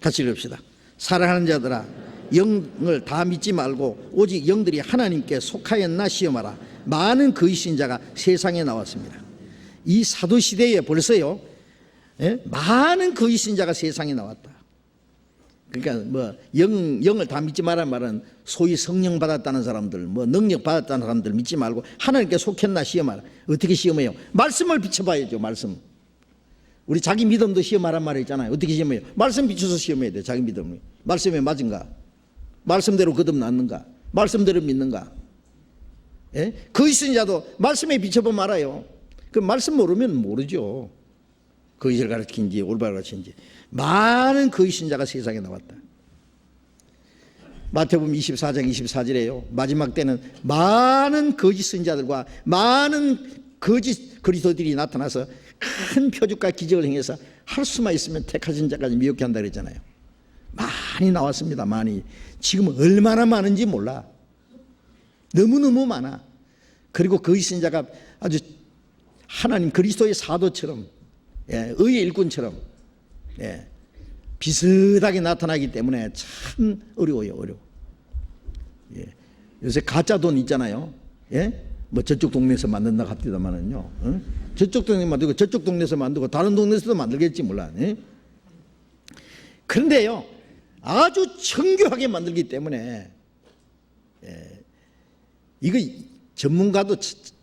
같이 읽읍시다. 사랑하는 자들아, 영을 다 믿지 말고 오직 영들이 하나님께 속하였나 시험하라. 많은 거짓신자가 세상에 나왔습니다. 이 사도시대에 벌써요, 많은 거짓신자가 세상에 나왔다. 그러니까 영을 다 믿지 말란 말은 소위 성령 받았다는 사람들, 능력 받았다는 사람들 믿지 말고 하나님께 속했나 시험하라. 어떻게 시험해요? 말씀을 비춰봐야죠. 우리 자기 믿음도 시험하란 말이 있잖아요. 어떻게 시험해요? 말씀 비춰서 시험해야 돼. 자기 믿음을. 말씀에 맞은가? 말씀대로 거듭났는가? 말씀대로 믿는가? 예? 거짓인 자도 말씀에 비춰보면 알아요. 그 말씀 모르면 모르죠. 거짓을 가르치는지 올바로 가르치는지. 많은 거짓인 자가 세상에 나왔다. 마태복음 24장 24절에요. 마지막 때는 많은 거짓 선지자들과 많은 거짓 그리스도들이 나타나서 큰 표적과 기적을 행해서 할 수만 있으면 택하신 자까지 미혹게 한다 그랬잖아요. 많이 나왔습니다. 많이. 지금 얼마나 많은지 몰라. 너무너무 많아. 그리고 거짓 선지자가 아주 하나님 그리스도의 사도처럼, 예, 의의 일꾼처럼, 예, 비슷하게 나타나기 때문에 참 어려워요. 어려워. 예. 요새 가짜 돈 있잖아요. 예? 뭐 저쪽 동네에서 만든다 합디다마는요. 저쪽 동네 만들고 저쪽 동네에서 만들고 다른 동네에서도 만들겠지 몰라. 예? 그런데요, 아주 정교하게 만들기 때문에, 예, 이거 전문가도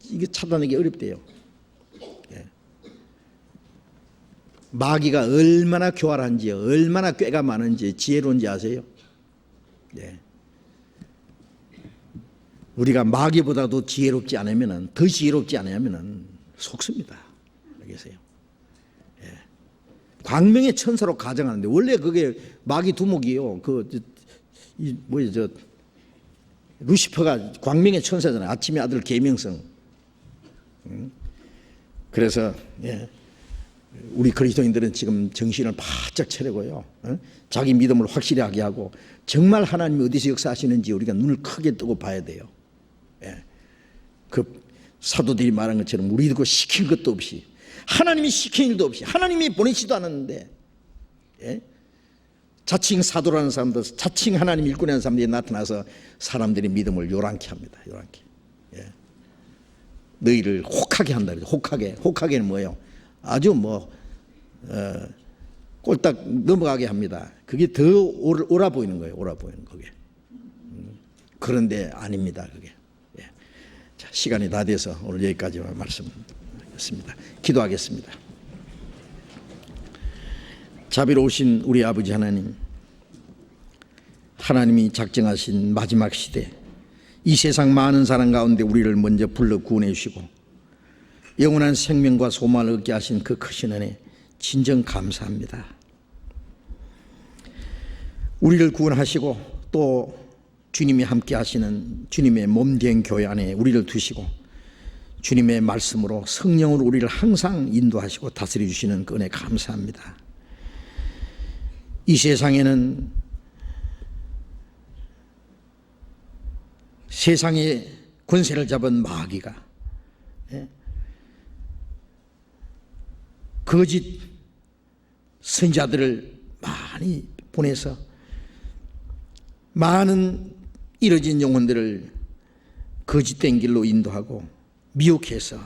이게 찾아내기 어렵대요. 예. 마귀가 얼마나 교활한지, 얼마나 꾀가 많은지, 지혜로운지 아세요? 예. 우리가 마귀보다도 지혜롭지 않으면은, 더 지혜롭지 않으면은 속습니다. 알겠어요? 예. 광명의 천사로 가정하는데 원래 그게 마귀 두목이요. 루시퍼가 광명의 천사잖아요. 아침의 아들 계명성. 그래서, 예, 우리 그리스도인들은 지금 정신을 바짝 차리고요, 자기 믿음을 확실히 하게 하고 정말 하나님이 어디서 역사하시는지 우리가 눈을 크게 뜨고 봐야 돼요. 예. 그 사도들이 말한 것처럼 우리도 시킬 것도 없이, 하나님이 시킨 일도 없이, 하나님이 보내지도 않았는데, 예? 자칭 사도라는 사람들, 자칭 하나님 일꾼이라는 사람들이 나타나서 사람들의 믿음을 요란케 합니다. 요란케. 예. 너희를 혹하게 한다. 혹하게. 혹하게는 뭐예요? 아주 꼴딱 넘어가게 합니다. 그게 더 옳아 보이는 거예요. 옳아 보이는 그게. 그런데 아닙니다. 그게. 예. 자, 시간이 다 돼서 오늘 여기까지만 말씀드렸습니다. 기도하겠습니다. 자비로우신 우리 아버지 하나님, 하나님이 작정하신 마지막 시대, 이 세상 많은 사람 가운데 우리를 먼저 불러 구원해 주시고 영원한 생명과 소망을 얻게 하신 그 크신 은혜 진정 감사합니다. 우리를 구원하시고 또 주님이 함께 하시는 주님의 몸된 교회 안에 우리를 두시고 주님의 말씀으로 성령으로 우리를 항상 인도하시고 다스려 주시는 그 은혜 감사합니다. 이 세상에는 세상의 권세를 잡은 마귀가, 예, 거짓 선지자들을 많이 보내서 많은 이뤄진 영혼들을 거짓된 길로 인도하고 미혹해서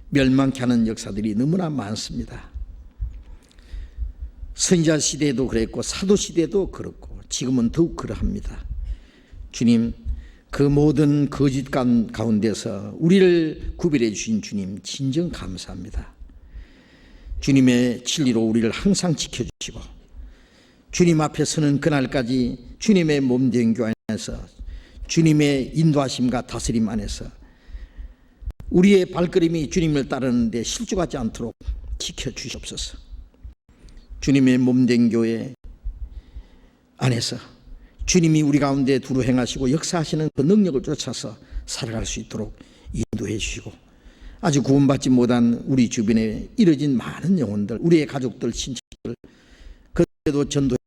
멸망케 하는 역사들이 너무나 많습니다. 선지자 시대에도 그랬고 사도 시대에도 그렇고 지금은 더욱 그러합니다. 주님, 그 모든 거짓 가운데서 우리를 구별해 주신 주님 진정 감사합니다. 주님의 진리로 우리를 항상 지켜주시고 주님 앞에 서는 그날까지 주님의 몸된 교회 안에서 주님의 인도하심과 다스림 안에서 우리의 발걸음이 주님을 따르는데 실족하지 않도록 지켜주시옵소서. 주님의 몸된 교회 안에서 주님이 우리 가운데 두루 행하시고 역사하시는 그 능력을 쫓아서 살아갈 수 있도록 인도해 주시고 아직 구원받지 못한 우리 주변에 이뤄진 많은 영혼들, 우리의 가족들, 친척들, 그래도 전도해